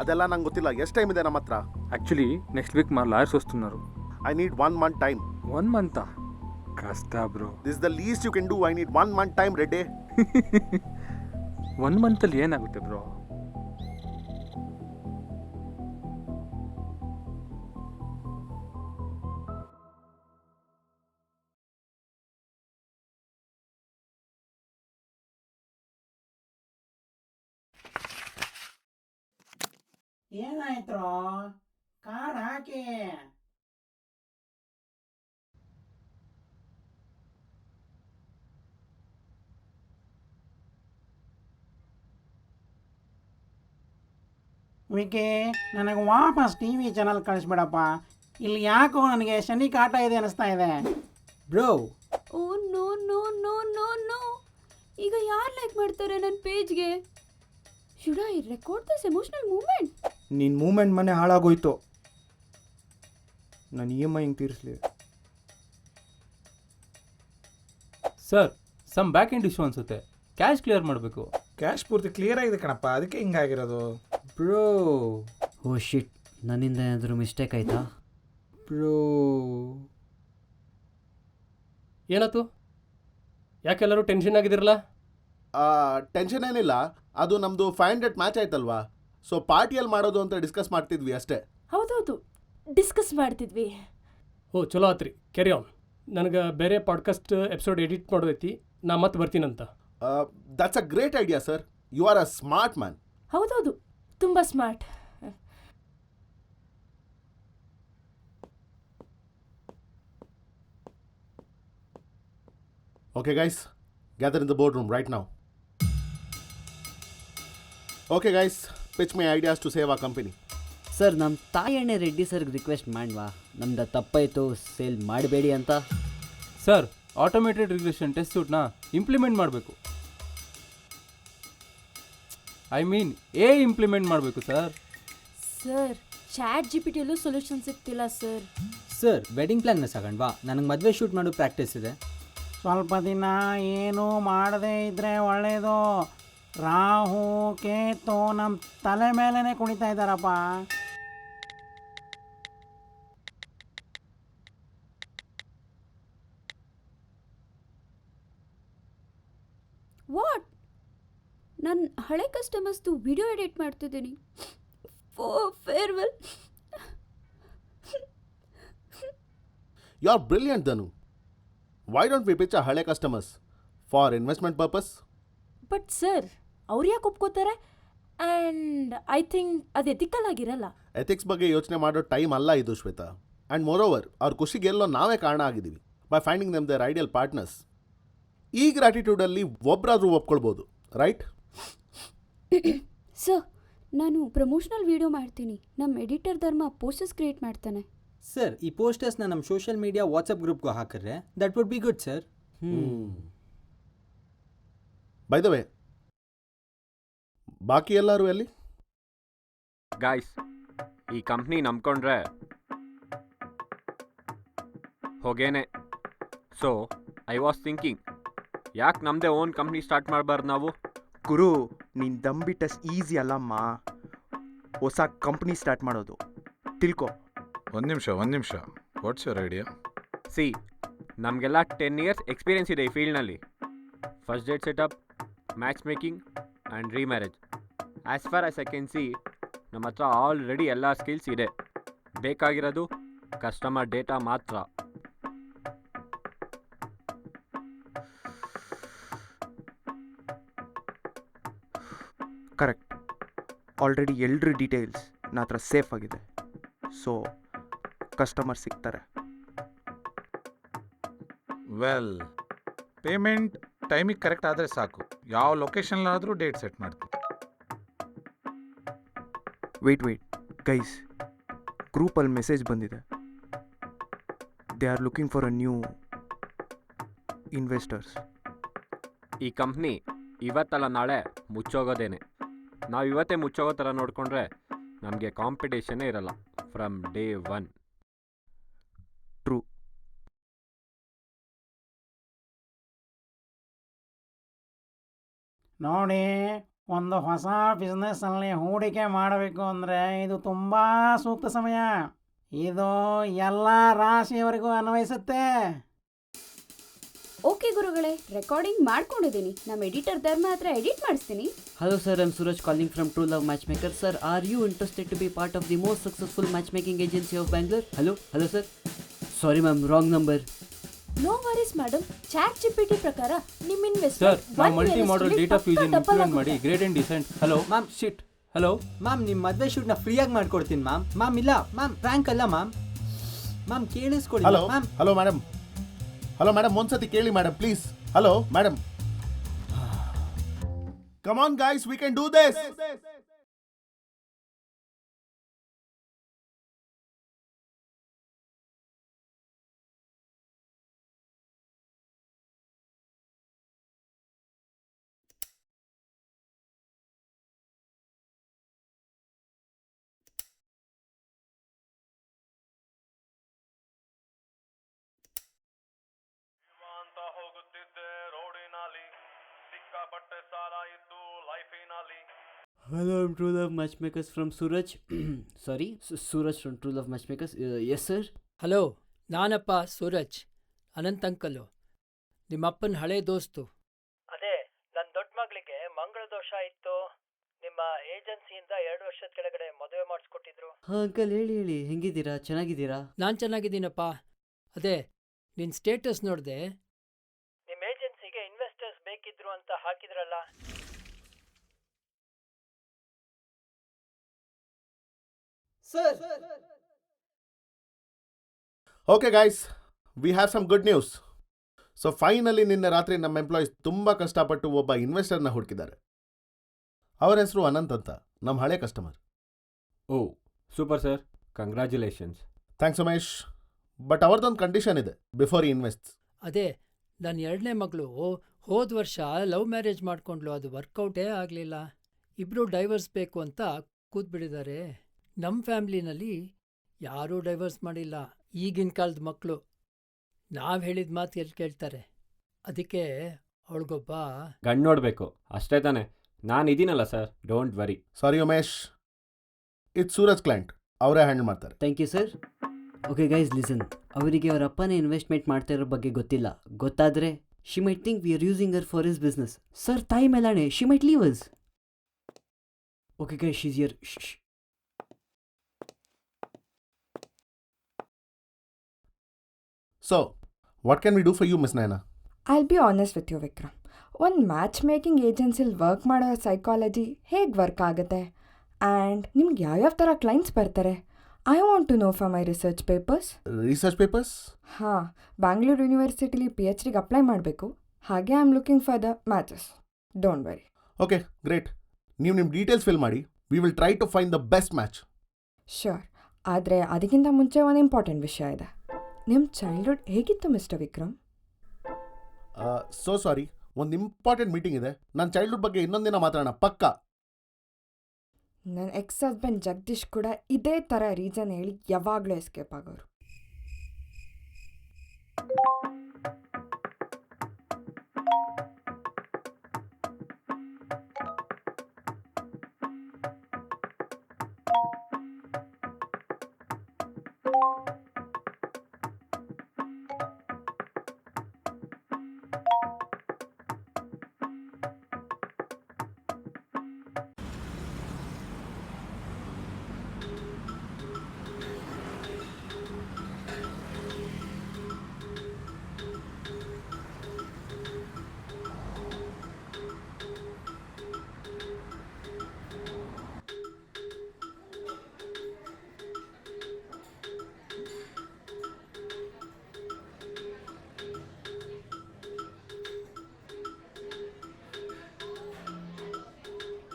ಅದೆಲ್ಲ ನಂಗೆ ಗೊತ್ತಿಲ್ಲ. ಎಷ್ಟು ಟೈಮ್ ಇದೆ ನಮ್ಮ ಹತ್ರ? యాక్చువల్లీ నెక్స్ట్ వీక్ మా లాయర్స్ వస్తున్నారు. I need 1 month time. 1 month? కష్ట bro. This the least you can do. I need 1 month time Reddy. 1 month ಅಲ್ಲಿ ಏನಾಗುತ್ತೆ ಬ್ರೋ? ಏನಾಯ್ತು? ಕಾರ್ಡ್ ಹಾಕಿ. ವಿಕಿ ನನಗೆ ವಾಪಸ್ ಟಿ ವಿ ಚಾನಲ್ ಕಳಿಸ್ಬಿಡಪ್ಪ. ಇಲ್ಲಿ ಯಾಕೋ ನನಗೆ ಶನಿ ಕಾಟ ಇದೆ ಅನಿಸ್ತಾ ಇದೆ. Bro oh no no no no no, ಈಗ ಯಾರು ಲೈಕ್ ಮಾಡ್ತಾರೆ ನನ್ನ ಪೇಜ್ಗೆ? Should I record this emotional moment? ನಿನ್ನ ಮೂಮೆಂಟ್ ಮನೆ ಹಾಳಾಗೋಯ್ತು. ನಾನು EMI ಹೆಂಗೆ ತೀರಿಸ್ಲಿ? Sir some back end issue ಅನ್ಸುತ್ತೆ, ಕ್ಯಾಶ್ ಕ್ಲಿಯರ್ ಮಾಡಬೇಕು. ಕ್ಯಾಶ್ ಪೂರ್ತಿ ಕ್ಲಿಯರ್ ಆಗಿದೆ ಕಣಪ್ಪ, ಅದಕ್ಕೆ ಹಿಂಗಾಗಿರೋದು. ಬ್ರೋ ಓ ಶಿಟ್, ನನ್ನಿಂದ ಏನಾದರೂ ಮಿಸ್ಟೇಕ್ ಆಯ್ತಾ? ಬ್ರೋ ಏನಾಯ್ತು? ಯಾಕೆಲ್ಲರೂ ಟೆನ್ಷನ್ ಆಗಿದಿರಲ್ಲ? ಟೆನ್ಷನ್ ಏನಿಲ್ಲ, ಅದು ನಮ್ಮದು 500 ಮ್ಯಾಚ್ ಆಯ್ತಲ್ವಾ, ಸೊ ಪಾರ್ಟಿಯಲ್ಲಿ ಮಾಡೋದು ಅಂತ ಡಿಸ್ಕಸ್ ಮಾಡ್ತಿದ್ವಿ ಅಷ್ಟೇ. ಹೌದೌದು, ಡಿಸ್ಕಸ್ ಮಾಡ್ತಿದ್ವಿ. ಓ ಚಲೋ ಆತ್ರಿ, ಕ್ಯಾರಿ ಆನ್. ನನಗೆ ಬೇರೆ ಪಾಡ್ಕಾಸ್ಟ್ ಎಪಿಸೋಡ್ ಎಡಿಟ್ ಮಾಡೋದೈತಿ, ನಾ ಮತ್ತೆ ಬರ್ತೀನಂತ. That's a great idea sir, you are a smart man. ಹೌದೌದು, ತುಂಬ smart. Okay guys, gather in the boardroom right now. Okay guys, pitch my ideas to save our company. Sir, ನಮ್ಮ ತಾಯಣ್ಣೆ ರೆಡ್ಡಿ ಸರ್ಗೆ request ಮಾಡ್ವಾ, ನಮ್ದು ತಪ್ಪಾಯಿತು, ಸೇಲ್ ಮಾಡಬೇಡಿ ಅಂತ. Sir, automated regression test ಸೂಟ್ನ ಇಂಪ್ಲಿಮೆಂಟ್ ಮಾಡಬೇಕು. ಐ ಮೀನ್ ಇಂಪ್ಲಿಮೆಂಟ್ ಮಾಡಬೇಕು ಸರ್. ಸರ್, ಚಾಟ್ GPTಯಲ್ಲೂ ಸೊಲ್ಯೂಷನ್ ಸಿಗ್ತಿಲ್ಲ ಸರ್. ಸರ್, ವೆಡ್ಡಿಂಗ್ ಪ್ಲ್ಯಾನ್ನ ಸಾಗಣ್ವಾ? ನನಗೆ ಮದುವೆ ಶೂಟ್ ಮಾಡೋ ಪ್ರಾಕ್ಟೀಸ್ ಇದೆ. ಸ್ವಲ್ಪ ದಿನ ಏನೂ ಮಾಡದೇ ಇದ್ದರೆ ಒಳ್ಳೆಯದು. ರಾಹು ಕೇತು ನಮ್ಮ ತಲೆ ಮೇಲೇ ಕುಣಿತಾ ಇದ್ದಾರಪ್ಪ. ವಾಟ್? ನಾನು ಹಳೆ ಕಸ್ಟಮರ್ಸ್ದು ವಿಡಿಯೋ ಎಡಿಟ್ ಮಾಡ್ತಿದ್ದೀನಿ. Farewell. You are brilliant, Danu. Why don't we pitch our ಹಳೆ customers for investment purpose? But sir, ಅವ್ರು ಯಾಕೆ ಒಪ್ಕೋತಾರೆ? ಆ್ಯಂಡ್ ಐ ಥಿಂಕ್ ಅದು ಎಥಿಕಲ್ ಆಗಿರಲ್ಲ. ಎಥಿಕ್ಸ್ ಬಗ್ಗೆ ಯೋಚನೆ ಮಾಡೋ ಟೈಮ್ ಅಲ್ಲ ಇದು ಶ್ವೇತಾ. ಆ್ಯಂಡ್ ಮೋರೋವರ್, ಅವ್ರ ಖುಷಿಗೆ ಎಲ್ಲೋ ನಾವೇ ಕಾರಣ ಆಗಿದ್ದೀವಿ by finding them their ideal partners. ಈ ಗ್ರ್ಯಾಟಿಟ್ಯೂಡಲ್ಲಿ ಒಬ್ಬರಾದ್ರೂ ಒಪ್ಕೊಳ್ಬೋದು, ರೈಟ್? ಸರ್, ನಾನು ಪ್ರಮೋಷನಲ್ ವಿಡಿಯೋ ಮಾಡ್ತೀನಿ. ನಮ್ಮ ಎಡಿಟರ್ ಧರ್ಮ ಪೋಸ್ಟರ್ಸ್ ಕ್ರಿಯೇಟ್ ಮಾಡ್ತಾನೆ. ಸರ್, ಈ ಪೋಸ್ಟರ್ಸ್ನ ನಮ್ಮ ಸೋಷಿಯಲ್ ಮೀಡಿಯಾ ವಾಟ್ಸಪ್ ಗ್ರೂಪ್ಗೂ ಹಾಕಿದ್ರೆ that would be good sir. By the way, ಬಾಕಿ ಎಲ್ಲರೂ ಎಲ್ಲಿ? ಗಾಯ್ಸ್, ಈ ಕಂಪ್ನಿ ನಂಬ್ಕೊಂಡ್ರೆ ಹೋಗೇನೆ. ಸೊ ಐ ವಾಸ್ ಥಿಂಕಿಂಗ್, ಯಾಕೆ ನಮ್ಮದೇ ಓನ್ ಕಂಪ್ನಿ ಸ್ಟಾರ್ಟ್ ಮಾಡಬಾರ್ದು ನಾವು? ಗುರು, ನೀನು ದಮ್ ಬಿಟ್ಟಷ್ಟು ಈಸಿ ಅಲ್ಲಮ್ಮ ಹೊಸ ಕಂಪ್ನಿ ಸ್ಟಾರ್ಟ್ ಮಾಡೋದು, ತಿಳ್ಕೊ. ಒಂದು ನಿಮಿಷ, ವಾಟ್ಸ್ ಯುವರ್ ಐಡಿಯಾ? ಸಿ, ನಮಗೆಲ್ಲ 10 years ಎಕ್ಸ್ಪೀರಿಯನ್ಸ್ ಇದೆ ಈ ಫೀಲ್ಡ್ನಲ್ಲಿ. First date setup, match making and remarriage. As far as I can see, ನಮ್ಮ ಹತ್ರ ಆಲ್ರೆಡಿ ಎಲ್ಲ ಸ್ಕಿಲ್ಸ್ ಇದೆ. ಬೇಕಾಗಿರೋದು ಕಸ್ಟಮರ್ ಡೇಟಾ ಮಾತ್ರ. ಕರೆಕ್ಟ್. ಆಲ್ರೆಡಿ ಎಲ್ಲರ ಡೀಟೇಲ್ಸ್ ನನ್ನ ಹತ್ರ ಸೇಫ್ ಆಗಿದೆ, ಸೊ ಕಸ್ಟಮರ್ ಸಿಗ್ತಾರೆ. ವೆಲ್, ಪೇಮೆಂಟ್ ಟೈಮಿಗೆ ಕರೆಕ್ಟ್ ಆದರೆ ಸಾಕು. ಯಾವ ಲೊಕೇಶನ್ಲಾದರೂ ಡೇಟ್ ಸೆಟ್ ಮಾಡ್ತೀವಿ. ವೆಯ್ಟ್ ಗೈಸ್, ಗ್ರೂಪಲ್ಲಿ ಮೆಸೇಜ್ ಬಂದಿದೆ. They are looking for a new investors. ಈ ಕಂಪ್ನಿ ಇವತ್ತಲ್ಲ ನಾಳೆ ಮುಚ್ಚೋಗೋದೇನೆ. ನಾವು ಇವತ್ತೇ ಮುಚ್ಚೋಗೋ ಥರ ನೋಡಿಕೊಂಡ್ರೆ ನಮಗೆ ಕಾಂಪಿಟೇಷನ್ನೇ ಇರಲ್ಲ ಫ್ರಮ್ ಡೇ 1. ಟ್ರೂ. ನೋಡಿ, ಒಂದು ಹೊಸ ಬಿಸ್ನೆಸ್ಸಲ್ಲಿ ಹೂಡಿಕೆ ಮಾಡಬೇಕು ಅಂದರೆ ಇದು ತುಂಬ ಸೂಕ್ತ ಸಮಯ. ಇದು ಎಲ್ಲ ರಾಶಿಯವರೆಗೂ ಅನ್ವಯಿಸುತ್ತೆ. ಓಕೆ ಗುರುಗಳೇ, ರೆಕಾರ್ಡಿಂಗ್ ಮಾಡ್ಕೊಂಡಿದ್ದೀನಿ. ನಮ್ಮ ಎಡಿಟರ್ ಧರ್ಮ ಹತ್ರ ಎಡಿಟ್ ಮಾಡಿಸ್ತೀನಿ. Hello sir, I'm Suraj calling from True Love Matchmaker. Sir, are you interested to be part of the most successful matchmaking agency of Bangalore? Hello sir. Sorry ma'am, wrong number. No worries madam, chat GPT ಪ್ರಕಾರ ನಿಮ್ಮ sir, investment ನಾವು multi model data fusion implement ಮಾಡಿ great and decent. Hello ma'am, shit. Hello ma'am, ನಿಮ್ಮ ಮದುವೆ ಶೂಟ್ನ ಫ್ರೀಯಾಗಿ ಮಾಡ್ಕೊಡ್ತೀನಿ ma'am. Ma'am ಇಲ್ಲ ಮ್ಯಾಮ್, ಫ್ರ್ಯಾಂಕ್ ಅಲ್ಲ ಮ್ಯಾಮ್. ಮ್ಯಾಮ್ ಕೇಳಿಸ್ಕೊಳ್ಳಿ ಮ್ಯಾಮ್. ಹಲೋ ಮೇಡಮ್, ಒಂದ್ಸತಿ ಕೇಳಿ madam please. Hello madam, come on guys, we can do this. Hello, I'm True Love Matchmakers from Suraj. Sorry, Suraj from True Love Matchmakers. Yes, sir. Hello, ನಾನಪ್ಪ Suraj, Anant uncle, ನಿಮ್ಮಪ್ಪನ ಹಳೆ ದೋಸ್ತು. ಅದೇ ನನ್ನ ದೊಡ್ಡ ಮಗಳಿಗೆ ಮಂಗಳ ದೋಷ ಇತ್ತು. ನಿಮ್ಮ ಏಜೆನ್ಸಿಯಿಂದ 2 ವರ್ಷದ ಕೆಳಗಡೆ ಮದುವೆ ಮಾಡಿಸ್ಕೊಟ್ಟಿದ್ರು. ಹಾಂ ಅಂಕಲ್, ಹೇಳಿ ಹೆಂಗಿದ್ದೀರಾ? ಚೆನ್ನಾಗಿದ್ದೀರಾ? ನಾನು ಚೆನ್ನಾಗಿದ್ದೀನಪ್ಪ. ಅದೇ ನಿನ್ನ ಸ್ಟೇಟಸ್ ನೋಡಿದೆ. ನಿಮ್ಮ ಏಜೆನ್ಸಿಗೆ ಇನ್ವೆಸ್ಟರ್ಸ್ ಬೇಕಿದ್ರು ಅಂತ ಹಾಕಿದ್ರಲ್ಲ. Sir, okay guys, we have some good news. So finally ನಿನ್ನೆ ರಾತ್ರಿ ನಮ್ಮ ಎಂಪ್ಲಾಯೀಸ್ ತುಂಬ ಕಷ್ಟಪಟ್ಟು ಒಬ್ಬ ಇನ್ವೆಸ್ಟರ್ನ ಹುಡುಕಿದ್ದಾರೆ. ಅವರ ಹೆಸರು ಅನಂತ್ ಅಂತ, ನಮ್ಮ ಹಳೆ customer. Oh super sir, congratulations. Thanks Umesh. But ಅವ್ರದ್ದೊಂದು ಕಂಡೀಷನ್ ಇದೆ ಬಿಫೋರ್ ಈ ಇನ್ವೆಸ್ಟ್ಸ್. ಅದೇ ನನ್ನ 2ನೇ ಮಗಳು ಹೋದ ವರ್ಷ ಲವ್ ಮ್ಯಾರೇಜ್ ಮಾಡಿಕೊಂಡ್ಲು. ಅದು ವರ್ಕೌಟೇ ಆಗಲಿಲ್ಲ. ಇಬ್ಬರು ಡೈವರ್ಸ್ ಬೇಕು ಅಂತ ಕೂತ್ಬಿಟ್ಟಿದ್ದಾರೆ. ನಮ್ಮ ಫ್ಯಾಮ್ಲಿನಲ್ಲಿ ಯಾರೂ ಡೈವರ್ಸ್ ಮಾಡಿಲ್ಲ. ಈಗಿನ ಕಾಲದ ಮಕ್ಕಳು ನಾವು ಹೇಳಿದ ಮಾತು ಎಲ್ಲಿ ಕೇಳ್ತಾರೆ? ಅದಕ್ಕೆ ಅವಳಿಗೊಬ್ಬ ಗಂಡು ನೋಡಬೇಕು, ಅಷ್ಟೇ ತಾನೆ. ನಾನು ಇದೀನಲ್ಲ sir, don't worry. Sorry Umesh, ಇದು ಸೂರಜ್ ಕ್ಲೈಂಟ್, ಅವರೇ ಹ್ಯಾಂಡಲ್ ಮಾಡ್ತಾರೆ. Thank you sir. Okay guys, listen. ಅವರಿಗೆ ಅವರ ಅಪ್ಪನೇ ಇನ್ವೆಸ್ಟ್ಮೆಂಟ್ ಮಾಡ್ತಾ ಇರೋ ಬಗ್ಗೆ ಗೊತ್ತಿಲ್ಲ. ಗೊತ್ತಾದರೆ she might think we are using her for his business. Sir, ತಾಯಿ ಮೇಲಾಣೆ, she might leave us. Okay guys, she's here. So what can we do for you, miss Nayana? I'll be honest with you Vikram. ಒಂದು match making ಏಜೆನ್ಸಿಲಿ work ಮಾಡೋ psychology ಹೇಗೆ work ಆಗುತ್ತೆ and ನಿಮ್ಗೆ ಯಾವ್ಯಾವ ಥರ clients ಬರ್ತಾರೆ, I want to know for my research papers. Research papers? ಹಾಂ, ಬ್ಯಾಂಗ್ಳೂರು ಯೂನಿವರ್ಸಿಟಿಲಿ PhDಗೆ ಅಪ್ಲೈ ಮಾಡಬೇಕು. ಹಾಗೆ I am looking for the matches. Don't worry. Okay great. ನೀವು ನಿಮ್ಮ ಡೀಟೇಲ್ಸ್ ಫಿಲ್ ಮಾಡಿ. We will try to find the best match. Sure. ಆದರೆ ಅದಕ್ಕಿಂತ ಮುಂಚೆ ಒಂದು ಇಂಪಾರ್ಟೆಂಟ್ ವಿಷಯ ಇದೆ. ನಿಮ್ಮ ಚೈಲ್ಡ್ಹುಡ್ ಹೇಗಿತ್ತು ಮಿಸ್ಟರ್ ವಿಕ್ರಮ್? ಸೋ ಸಾರಿ, ಒಂದು ಇಂಪಾರ್ಟೆಂಟ್ ಮೀಟಿಂಗ್ ಇದೆ. ನನ್ನ ಚೈಲ್ಡ್ಹುಡ್ ಬಗ್ಗೆ ಇನ್ನೊಂದಿನ ಮಾತಾಡೋಣ ಪಕ್ಕಾ. ನನ್ನ ಎಕ್ಸ್ ಹಸ್ಬೆಂಡ್ ಜಗದೀಶ್ ಕೂಡ ಇದೇ ಥರ ರೀಸನ್ ಹೇಳಿ ಯಾವಾಗಲೂ ಎಸ್ಕೇಪ್ ಆಗೋರು.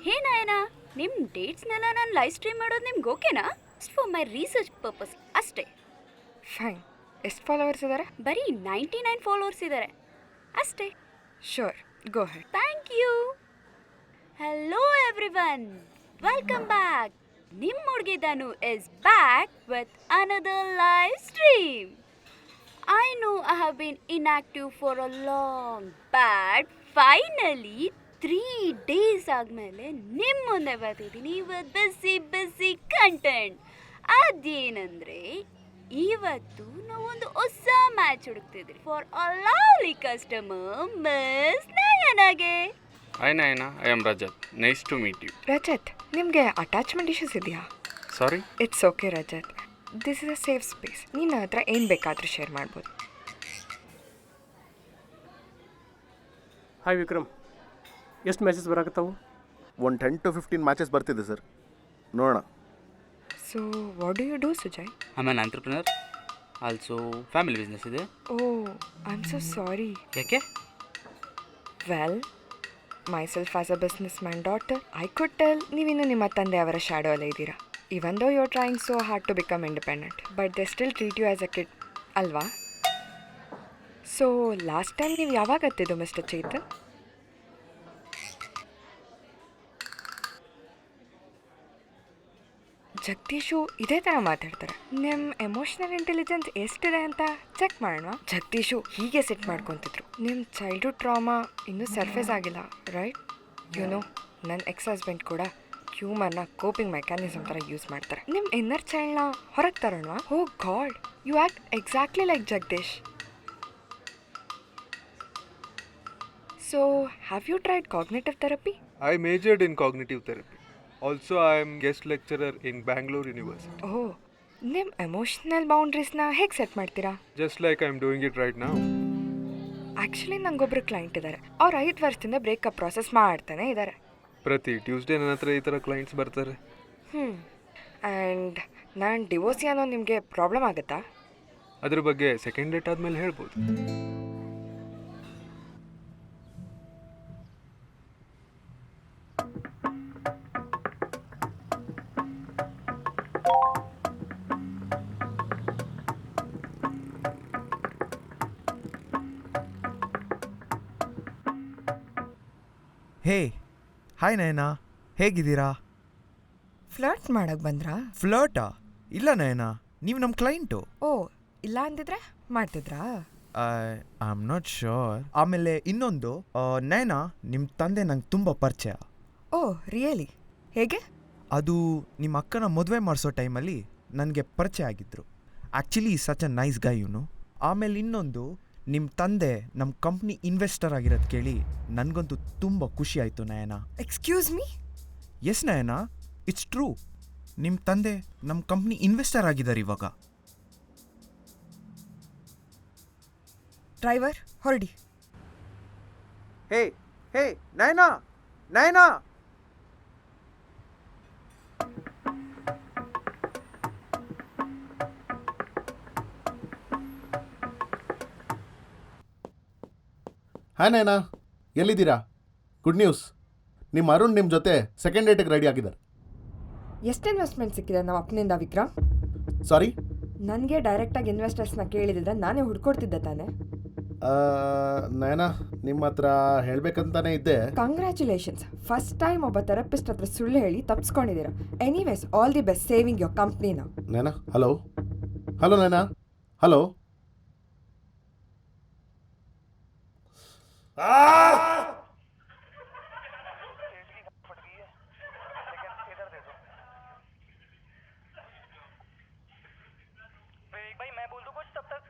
ಹೇ ನಯನಾ, ನಿಮ್ಮ ಡೇಟ್ಸ್ನೆಲ್ಲ ನಾನು ಲೈವ್ ಸ್ಟ್ರೀಮ್ ಮಾಡೋದು ನಿಮ್ಗೆ ಓಕೆನಾ? ಫಾರ್ ಮೈ ರಿಸರ್ಚ್ ಪರ್ಪಸ್ ಅಷ್ಟೇ. ಫೈನ್. ಎಷ್ಟು ಫಾಲೋವರ್ಸ್ ಇದ್ದಾರೆ? ಬರೀ 99 ಫಾಲೋವರ್ಸ್ ಇದ್ದಾರೆ ಅಷ್ಟೇ. Sure, go ahead. Thank you. Hello everyone, welcome back. ನಿಮ್ಮ ಹುಡುಗಿ Danu is back with another live stream. I know I have been inactive for a long, but finally 3 days ಆದಮೇಲೆ ನಿಮ್ಮ ಮುಂದೆ ಬರ್ತಿದ್ದೀನಿ ಇವತ್ತು ಬಿಸಿ ಕಂಟೆಂಟ್. ಅದೇನಂದರೆ ಇವತ್ತು ನಾವೊಂದು ಹೊಸ ಮ್ಯಾಚ್ ಹುಡುಕ್ತಿದ್ರಿ for a lovely customer miss ನಯನಾಗೆ. Hi Nayana, I am Rajat. Nice to meet you. Rajat, ನಿಮಗೆ ಅಟ್ಯಾಚ್ಮೆಂಟ್ ಇಶ್ಯೂಸ್ ಇದೆಯಾ? Sorry? It's okay Rajat, this is a safe space. ನೀನು ಹತ್ರ ಏನು ಬೇಕಾದರೂ ಶೇರ್ ಮಾಡ್ಬೋದು. ಹಾಯ್ ವಿಕ್ರಮ್, ಎಷ್ಟು ಮ್ಯಾಚಸ್ ಬರಾಕತ್ತಾವು? ಒಂದು 10 to 15 ಮ್ಯಾಚಸ್ ಬರ್ತಿದೆ ಸರ್, ನೋಡೋಣ. So what do you do Sujay? I am an entrepreneur, also family business ಇದೆ. Oh, I am so sorry. ಯಾಕೆ? Well, myself as a business man daughter, I could tell ನೀವಿನ್ನು ನಿಮ್ಮ ತಂದೆ ಅವರ shadow ಅಲ್ಲೇ ಇದ್ದೀರಾ. Even though you are trying so hard to become independent, but they still treat you as a kid ಅಲ್ವಾ? So last time ನೀವು ಯಾವಾಗ ಹತ್ತಿದ್ದು mister Chetan? Jagadish ಇದೇ ಥರ ಮಾತಾಡ್ತಾರೆ. ನಿಮ್ಮ ಎಮೋಷ್ನಲ್ ಇಂಟೆಲಿಜೆನ್ಸ್ ಎಷ್ಟಿದೆ ಅಂತ ಚೆಕ್ ಮಾಡೋಣ. ಜಗದೀಶು ಹೀಗೆ ಸೆಟ್ ಮಾಡ್ಕೊತಿದ್ರು. ನಿಮ್ಮ ಚೈಲ್ಡ್ಹುಡ್ ಟ್ರಾಮಾ ಇನ್ನೂ ಸರ್ಫೇಸ್ ಆಗಿಲ್ಲ, ರೈಟ್? ಯುನೋ, ನನ್ನ ಎಕ್ಸ್ ಹಸ್ಬೆಂಡ್ ಕೂಡ ಹ್ಯೂಮರ್ನ ಕೋಪಿಂಗ್ ಮೆಕ್ಯಾನಿಸಮ್ ಥರ ಯೂಸ್ ಮಾಡ್ತಾರೆ. ನಿಮ್ಮ ಇನ್ನರ್ ಚೈಲ್ಡ್ನ ಹೊರಗೆ ತರೋಣ. Oh god, you act exactly like Jagadish. So have you tried cognitive therapy? I majored in cognitive therapy. Also, I am guest lecturer in Bangalore University. ಓಹ್, ನಿಮ್ಮ emotional ಬೌಂಡ್ರೀಸ್ನ ಹೇಗೆ ಸೆಟ್ ಮಾಡ್ತೀರಾ? Just like I am doing it right now. Actually ನಂಗೊಬ್ರು client ಇದ್ದಾರೆ. ಅವ್ರು 5 ವರ್ಷದಿಂದ breakup process ಮಾಡ್ತಾನೆ ಇದ್ದಾರೆ. ಪ್ರತಿ ಟ್ಯೂಸ್ಡೇ ನನ್ನ ಹತ್ರ ಈ ಥರ ಕ್ಲೈಂಟ್ಸ್ ಬರ್ತಾರೆ. ಆ್ಯಂಡ್ ನಾನು ಡಿವೋರ್ಸಿ ಅನ್ನೋ ನಿಮಗೆ ಪ್ರಾಬ್ಲಮ್ ಆಗುತ್ತಾ? ಅದ್ರ ಬಗ್ಗೆ ಸೆಕೆಂಡ್ ಡೇಟ್ ಆದಮೇಲೆ ಹೇಳ್ಬೋದು. ಹೇ, ಹಾಯ್ ನಯನ, ಹೇಗಿದ್ದೀರಾ? ಫ್ಲರ್ಟ್ ಮಾಡಕ್ಕೆ ಬಂದ್ರಾ? ಫ್ಲರ್ಟಾ? ಇಲ್ಲ ನಯನ, ನೀವು ನಮ್ಮ ಕ್ಲೈಂಟು. ಓ, ಇಲ್ಲ ಅಂದಿದ್ರೆ ಮಾಡ್ತಿದ್ರಾ? I am not sure. ಆಮೇಲೆ ಇನ್ನೊಂದು, ನಯನ, ನಿಮ್ಮ ತಂದೆ ನಂಗೆ ತುಂಬ ಪರಿಚಯ. Oh really? ಹೇಗೆ? ಅದು ನಿಮ್ಮ ಅಕ್ಕನ ಮದುವೆ ಮಾಡಿಸೋ ಟೈಮಲ್ಲಿ ನನಗೆ ಪರಿಚಯ ಆಗಿದ್ದರು. Actually such a nice guy you know. ಆಮೇಲೆ ಇನ್ನೊಂದು, ನಿಮ್ಮ ತಂದೆ ನಮ್ಮ ಕಂಪ್ನಿ ಇನ್ವೆಸ್ಟರ್ ಆಗಿರೋದು ಕೇಳಿ ನನಗಂತೂ ತುಂಬ ಖುಷಿ ಆಯಿತು Nayana. Excuse me? Yes Nayana, it's true. ನಿಮ್ಮ ತಂದೆ ನಮ್ಮ ಕಂಪ್ನಿ ಇನ್ವೆಸ್ಟರ್ ಆಗಿದ್ದಾರೆ ಇವಾಗ. ಡ್ರೈವರ್ ಹೊರಡಿ. Hey hey Nayana, Nayana. Hi Nayana, ಎಲ್ಲಿದ್ದೀರಾ? ಗುಡ್ ನ್ಯೂಸ್, ನಿಮ್ಮ ಅರುಣ್ ನಿಮ್ಮ ಜೊತೆ ಸೆಕೆಂಡ್ ಡೇಟಿಗೆ ರೆಡಿ ಆಗಿದ್ದಾರೆ. ಎಷ್ಟು ಇನ್ವೆಸ್ಟ್ಮೆಂಟ್ ಸಿಕ್ಕಿದೆ ನಮ್ಮ ಅಪ್ಪನಿಂದ ವಿಕ್ರಮ್? ಸಾರಿ? ನನಗೆ ಡೈರೆಕ್ಟಾಗಿ ಇನ್ವೆಸ್ಟರ್ಸ್ನ ಕೇಳಿದ್ರೆ ನಾನೇ ಹುಡ್ಕೊಡ್ತಿದ್ದೆ ತಾನೆ. ನಯನಾ, ನಿಮ್ಮ ಹತ್ರ ಹೇಳಬೇಕಂತಾನೆ ಇದ್ದೆ. ಕಂಗ್ರ್ಯಾಚುಲೇಷನ್ಸ್, ಫಸ್ಟ್ ಟೈಮ್ ಒಬ್ಬ ಥೆರಪಿಸ್ಟ್ ಹತ್ರ ಸುಳ್ಳು ಹೇಳಿ ತಪ್ಪಿಸ್ಕೊಂಡಿದ್ದೀರಾ. Anyways, all the best saving your ಕಂಪ್ನಿನ. Nayana, hello hello Nayana, hello. भाई मैं बोल दूं कुछ तब तक?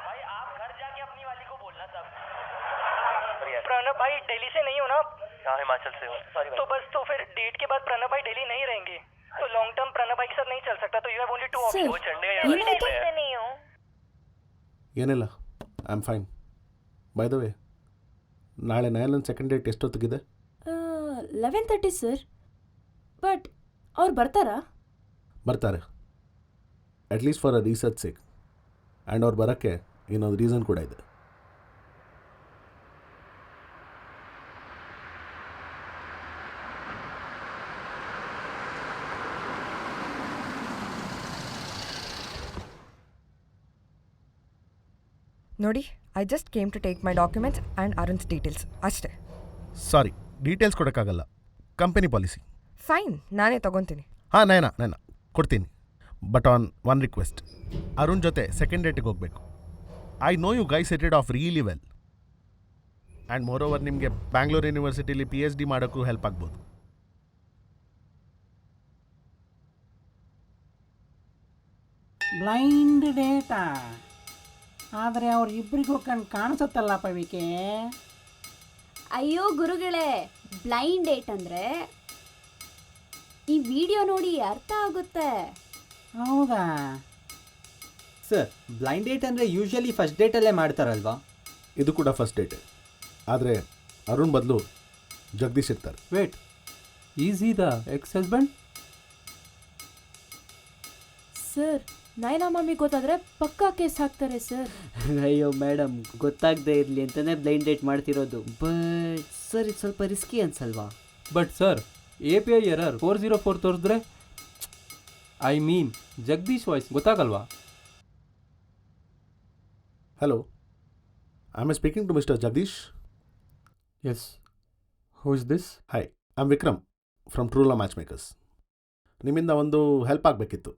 भाई आप घर जाके अपनी वाली को बोलना सब। प्रणब भाई दिल्ली से नहीं हो ना? हाँ, हिमाचल से हूँ। सॉरी तो बस, तो फिर डेट के बाद प्रणब भाई दिल्ली नहीं रहेंगे, तो लॉन्ग टर्म प्रणब भाई के साथ नहीं चल सकता, तो यू हैव ओनली 2 ऑप्शन। वो चंडीगढ़ से नहीं हो? ಏನಿಲ್ಲ, I am fine. By the way, ನಾಳೆ ನಯನನ್ ಸೆಕೆಂಡ್ ಡೇಟ್ ಎಷ್ಟೊತ್ತಿಗಿದೆ? 11:30 ಸರ್. ಬಟ್ ಅವ್ರು ಬರ್ತಾರಾ? ಬರ್ತಾರೆ, at least for a research sake. And ಅವ್ರು ಬರೋಕ್ಕೆ ಇನ್ನೊಂದು ರೀಸನ್ ಕೂಡ ಇದೆ. ನೋಡಿ, I just came to take my documents and Arun's details ಅಷ್ಟೇ. ಸಾರಿ, ಡೀಟೇಲ್ಸ್ ಕೊಡೋಕ್ಕಾಗಲ್ಲ, ಕಂಪನಿ ಪಾಲಿಸಿ. ಫೈನ್, ನಾನೇ ತಗೊತೀನಿ. ಹಾಂ ನಯನ ಕೊಡ್ತೀನಿ, but on one request. Arun ಜೊತೆ ಸೆಕೆಂಡ್ ಡೇಟಿಗೆ ಹೋಗಬೇಕು. I know you guys sided of really well. And more over ನಿಮಗೆ ಬ್ಯಾಂಗ್ಳೂರ್ ಯೂನಿವರ್ಸಿಟಿಲಿ PhD ಮಾಡೋಕ್ಕೂ ಹೆಲ್ಪ್ ಆಗ್ಬೋದು. ಬ್ಲೈಂಡ್ ಡೇಟಾ ಆದರೆ ಅವ್ರಿಬ್ಬರಿಗೂ ಕಾಣಿಸುತ್ತಲ್ಲ ಪವಿಕೆ. ಅಯ್ಯೋ ಗುರುಗಳೇ, ಬ್ಲೈಂಡ್ ಡೇಟ್ ಅಂದರೆ ಈ ವಿಡಿಯೋ ನೋಡಿ ಅರ್ಥ ಆಗುತ್ತೆ. ಹೌದಾ ಸರ್? ಬ್ಲೈಂಡ್ ಡೇಟ್ ಅಂದರೆ ಯೂಶ್ವಲಿ ಫಸ್ಟ್ ಡೇಟಲ್ಲೇ ಮಾಡ್ತಾರಲ್ವಾ? ಇದು ಕೂಡ ಫಸ್ಟ್ ಡೇಟೆ, ಆದರೆ ಅರುಣ್ ಬದಲು ಜಗದೀಶ್ ಇರ್ತಾರೆ. ವೇಟ್, ಈಸ್ ಈ the X husband? Sir, Nayana mummy ಗೊತ್ತಾದರೆ ಪಕ್ಕಾ ಕೇಸ್ ಹಾಕ್ತಾರೆ ಸರ್. ಅಯ್ಯೋ ಮೇಡಮ್, ಗೊತ್ತಾಗದೇ ಇರಲಿ ಅಂತಲೇ ಬ್ಲೈಂಡ್ ಡೇಟ್ ಮಾಡ್ತಿರೋದು. ಬಟ್ ಸರ್, ಇದು ಸ್ವಲ್ಪ ರಿಸ್ಕಿ ಅನ್ಸಲ್ವಾ? ಬಟ್ ಸರ್, API ಎರರ್ 404 ತೋರಿಸಿದ್ರೆ, ಐ ಮೀನ್ ಜಗದೀಶ್ ವಾಯ್ಸ್ ಗೊತ್ತಾಗಲ್ವಾ? Hello, I am speaking to mister Jagadish. Yes, who is this? Hi, I am Vikram from true law match makers. ನಿಮ್ಮಿಂದ ಒಂದು ಹೆಲ್ಪ್ ಆಗಬೇಕಿತ್ತು.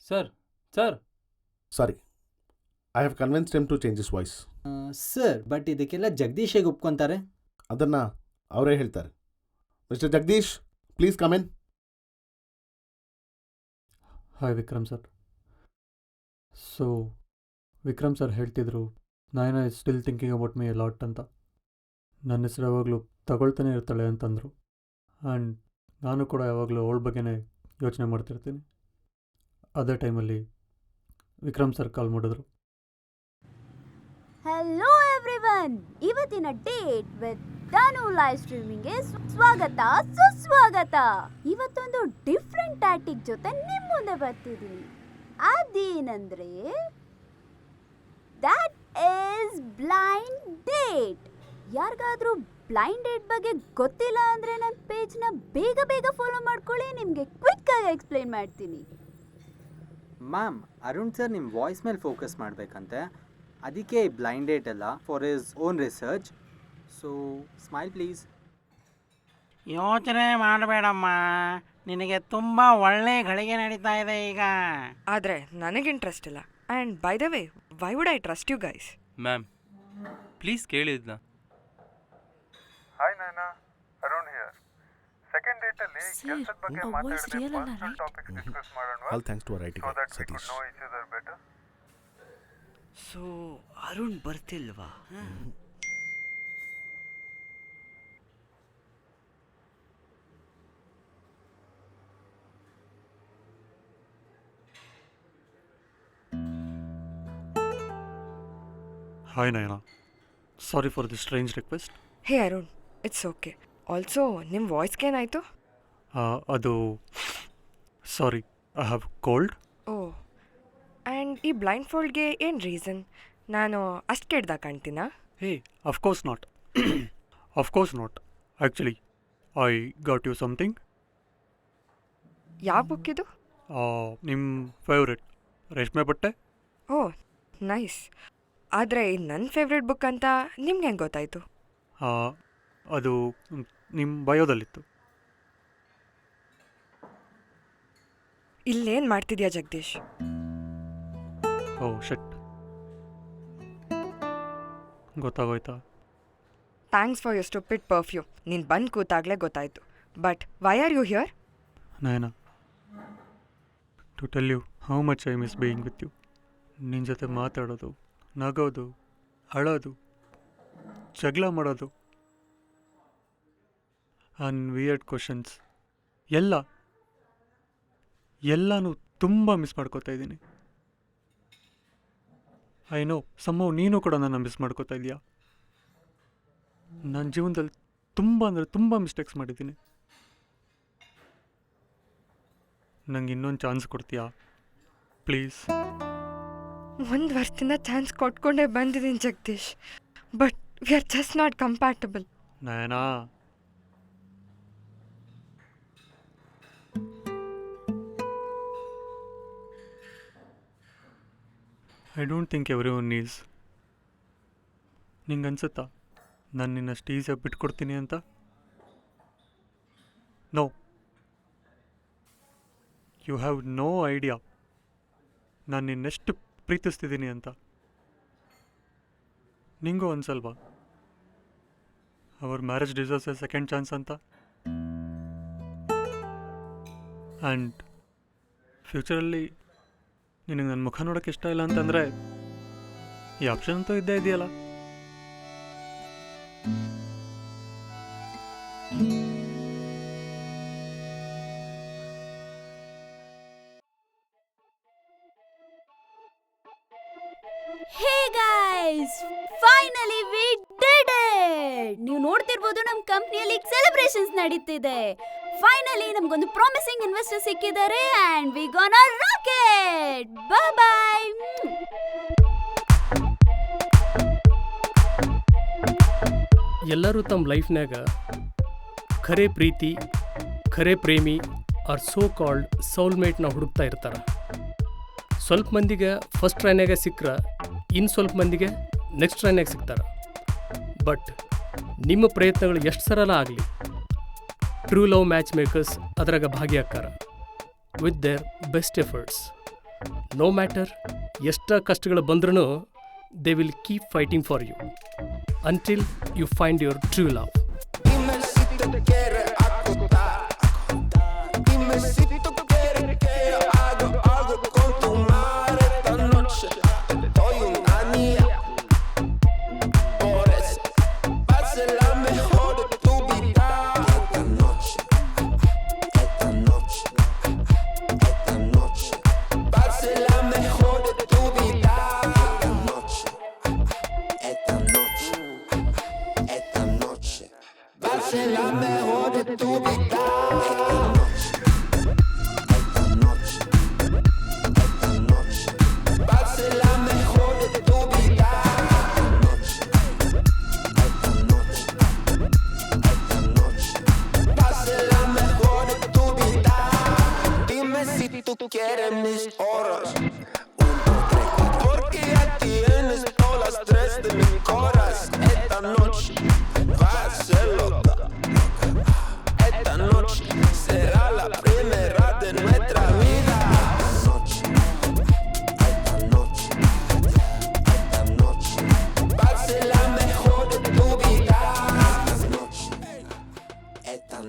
Sir sir sorry, I have convinced him to change his voice. Sir but ಇದಕ್ಕೆಲ್ಲ ಜಗದೀಶ್ ಹೇಗೆ ಒಪ್ಕೊಂತಾರೆ? ಅದನ್ನು ಅವರೇ ಹೇಳ್ತಾರೆ. Mister Jagadish, please come in. Hi Vikram sir. So Vikram sir ಹೇಳ್ತಿದ್ರು Nayana is still thinking about my lot ಅಂತ. ನನ್ನ ಹೆಸರು ಯಾವಾಗಲೂ ತಗೊಳ್ತಾನೆ ಇರ್ತಾಳೆ ಅಂತಂದರು. ಆ್ಯಂಡ್ ನಾನು ಕೂಡ ಯಾವಾಗಲೂ ಅವಳ ಬಗ್ಗೆನೇ ಯೋಚನೆ ಮಾಡ್ತಿರ್ತೀನಿ. ಅದೇ ಟೈಮಲ್ಲಿ ವಿಕ್ರಮ್ ಸರ್ ಕಾಲ್ ಮಾಡಿದ್ರು. ಹಲೋ ಎವ್ರಿವನ್, ಇವತ್ತಿನ ಡೇಟ್ ವಿತ್ ಧನು ಲೈವ್ ಸ್ಟ್ರೀಮಿಂಗ್ಗೆ ಸ್ವಾಗತ ಸುಸ್ವಾಗತ. ಇವತ್ತೊಂದು ಡಿಫ್ರೆಂಟ್ ಟ್ಯಾಕ್ಟಿಕ್ ಜೊತೆ ನಿಮ್ಮ ಮುಂದೆ ಬರ್ತಿದ್ದೀನಿ. ಅದೇನಂದ್ರೆ ದಟ್ ಈಸ್ ಬ್ಲೈಂಡ್ ಡೇಟ್. ಯಾರಿಗಾದ್ರೂ ಬ್ಲೈಂಡ್ ಡೇಟ್ ಬಗ್ಗೆ ಗೊತ್ತಿಲ್ಲ ಅಂದರೆ ನನ್ನ ಪೇಜ್ನ ಬೇಗ ಬೇಗ ಫಾಲೋ ಮಾಡ್ಕೊಳ್ಳಿ, ನಿಮಗೆ ಕ್ವಿಕ್ಕಾಗಿ ಎಕ್ಸ್ಪ್ಲೈನ್ ಮಾಡ್ತೀನಿ. ಮ್ಯಾಮ್, ಅರುಣ್ ಸರ್ ನಿಮ್ಮ ವಾಯ್ಸ್ ಮೇಲೆ ಫೋಕಸ್ ಮಾಡಬೇಕಂತೆ, ಅದಕ್ಕೆ ಬ್ಲೈಂಡ್ ಡೇಟ್ ಅಲ್ಲ, for his own research. So smile please. ಯೋಚನೆ ಮಾಡಬೇಡಮ್ಮ, ನಿನಗೆ ತುಂಬ ಒಳ್ಳೆ ಗಳಿಗೆ ನಡೀತಾ ಇದೆ ಈಗ. ಆದರೆ ನನಗೆ ಇಂಟ್ರೆಸ್ಟ್ ಇಲ್ಲ. And by the way, why would I trust you guys? Ma'am please ಕೇಳಿದ್ನ. Hi Nayana, Arun here. Second ಡೇಟಲ್ಲಿ ಕೆಲಸದ ಬಗ್ಗೆ ಮಾತಾಡದೆ ಪರ್ಸನಲ್ ಟಾಪಿಕ್ಸ್ ಡಿಸ್ಕಸ್ ಮಾಡೋಣ. All thanks to writing Satish. No each other better. So Arun ಬರ್ತಿಲ್ವಾ? Hi Nayana, sorry for the strange request. Hey Arun, it's okay. Also ನಿಮ್ಮ ವಾಯ್ಸ್ಗೇನಾಯಿತು? ಅದು sorry, I have cold. Oh, and ಈ ಬ್ಲೈಂಡ್ ಫೋಲ್ಡ್ಗೆ ಏನು ರೀಸನ್? ನಾನು ಅಷ್ಟು ಕೆಡ್ದಾಗ ಕಾಣ್ತೀನಾ? Hey, of course not. Of course not. Actually I got you something. ಯಾವ ಬುಕ್ ಇದು? ನಿಮ್ಮ ಫೇವ್ರೆಟ್ ರೇಷ್ಮೆ ಬಟ್ಟೆ. Oh nice. ಆದರೆ ನನ್ನ ಫೇವ್ರೆಟ್ ಬುಕ್ ಅಂತ ನಿಮ್ಗೆ ಹೆಂಗೆ ಗೊತ್ತಾಯಿತು? ಅದು ನಿಮ್ಮ ಬಯೋದಲ್ಲಿತ್ತು. ಇಲ್ಲೇನು ಮಾಡ್ತಿದ್ಯಾ ಜಗದೀಶ್? ಓ ಶಟ್, ಗೊತ್ತಾಗೋಯ್ತಾ? Thanks for your stupid perfume. ನೀನು ಬಂದು ಕೂತಾಗಲೇ ಗೊತ್ತಾಯಿತು. But why are you here? Nayana, to tell you how much I miss being with you. ನಿನ್ನ ಜೊತೆ ಮಾತಾಡೋದು, ನಗೋದು, ಅಳೋದು, ಜಗಳ ಮಾಡೋದು, ಆ್ಯಂಡ್ ವಿಯರ್ಡ್ ಕ್ವಶನ್ಸ್ ಎಲ್ಲನೂ ತುಂಬ ಮಿಸ್ ಮಾಡ್ಕೋತಾ ಇದ್ದೀನಿ. ಐ ನೋ ಸಮ್ಮೌ ನೀನು ಕೂಡ ನನ್ನ ಮಿಸ್ ಮಾಡ್ಕೋತಾ ಇದೆಯಾ. ನನ್ನ ಜೀವನದಲ್ಲಿ ತುಂಬ ಮಿಸ್ಟೇಕ್ಸ್ ಮಾಡಿದ್ದೀನಿ. ನಂಗೆ ಇನ್ನೊಂದು ಚಾನ್ಸ್ ಕೊಡ್ತೀಯಾ ಪ್ಲೀಸ್? ಒಂದು ವರ್ಷದಿಂದ ಚಾನ್ಸ್ ಕೊಟ್ಕೊಂಡೇ ಬಂದಿದ್ದೀನಿ Jagadish, but we are just not compatible. Nayana, I don't think everyone needs. ನಿಂಗೆ ಅನ್ಸುತ್ತಾ ನಾನು ನಿನ್ನಷ್ಟು ಈಸಿಯಾಗಿ ಬಿಟ್ಕೊಡ್ತೀನಿ ಅಂತ? No, you have no idea ನಾನು ನಿನ್ನೆಷ್ಟು ಪ್ರೀತಿಸ್ತಿದ್ದೀನಿ ಅಂತ. ನಿಂಗೂ ಅನ್ಸಲ್ವಾ our marriage deserves a second chance ಅಂತ? ಆ್ಯಂಡ್ ಫ್ಯೂಚರಲ್ಲಿ ನಿನಗೆ ನನ್ನ ಮುಖ ನೋಡೋಕ್ಕೆ ಇಷ್ಟ ಇಲ್ಲ ಅಂತಂದರೆ ಈ ಆಪ್ಷನ್ ಅಂತೂ ಇದ್ದೇ ಇದೆಯಲ್ಲ. Hey guys, finally we did it. ನೀವು ನೋಡ್ತಿರ್ಬೋದು ನಮ್ಮ ಕಂಪ್ನಿಯಲ್ಲಿ ಸೆಲೆಬ್ರೇಷನ್ಸ್ ನಡೀತಿದೆ. ಫೈನಲಿ ನಮಗೊಂದು ಪ್ರಾಮಿಸಿಂಗ್ ಇನ್ವೆಸ್ಟರ್ ಸಿಕ್ಕಿದ್ದಾರೆ and we gonna rock it. Bye bye. ಎಲ್ಲರೂ ತಮ್ಮ ಲೈಫ್ನಾಗ ಖರೆ ಪ್ರೀತಿ, ಖರೆ ಪ್ರೇಮಿ ಆರ್ ಸೋ ಕಾಲ್ಡ್ ಸೌಲ್ಮೇಟ್ನ ಹುಡುಕ್ತಾ ಇರ್ತಾರೆ. ಸ್ವಲ್ಪ ಮಂದಿಗೆ ಫಸ್ಟ್ ಟ್ರೈನಾಗ ಸಿಕ್ಕರೆ ಇನ್ನು ಸ್ವಲ್ಪ ಮಂದಿಗೆ ನೆಕ್ಸ್ಟ್ ಟ್ರೈನಾಗ ಸಿಗ್ತಾರೆ. ಬಟ್ ನಿಮ್ಮ ಪ್ರಯತ್ನಗಳು ಎಷ್ಟು ಸರಳ ಆಗಲಿ, ಟ್ರೂ ಲವ್ ಮ್ಯಾಚ್ ಮೇಕರ್ಸ್ ಅದರಾಗ ಭಾಗಿಯಾಕಾರ with their best efforts. No matter ಎಷ್ಟ ಕಷ್ಟಗಳು ಬಂದ್ರೂ they will keep fighting for you until you find your true love.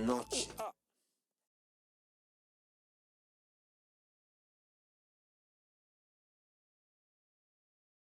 Noche.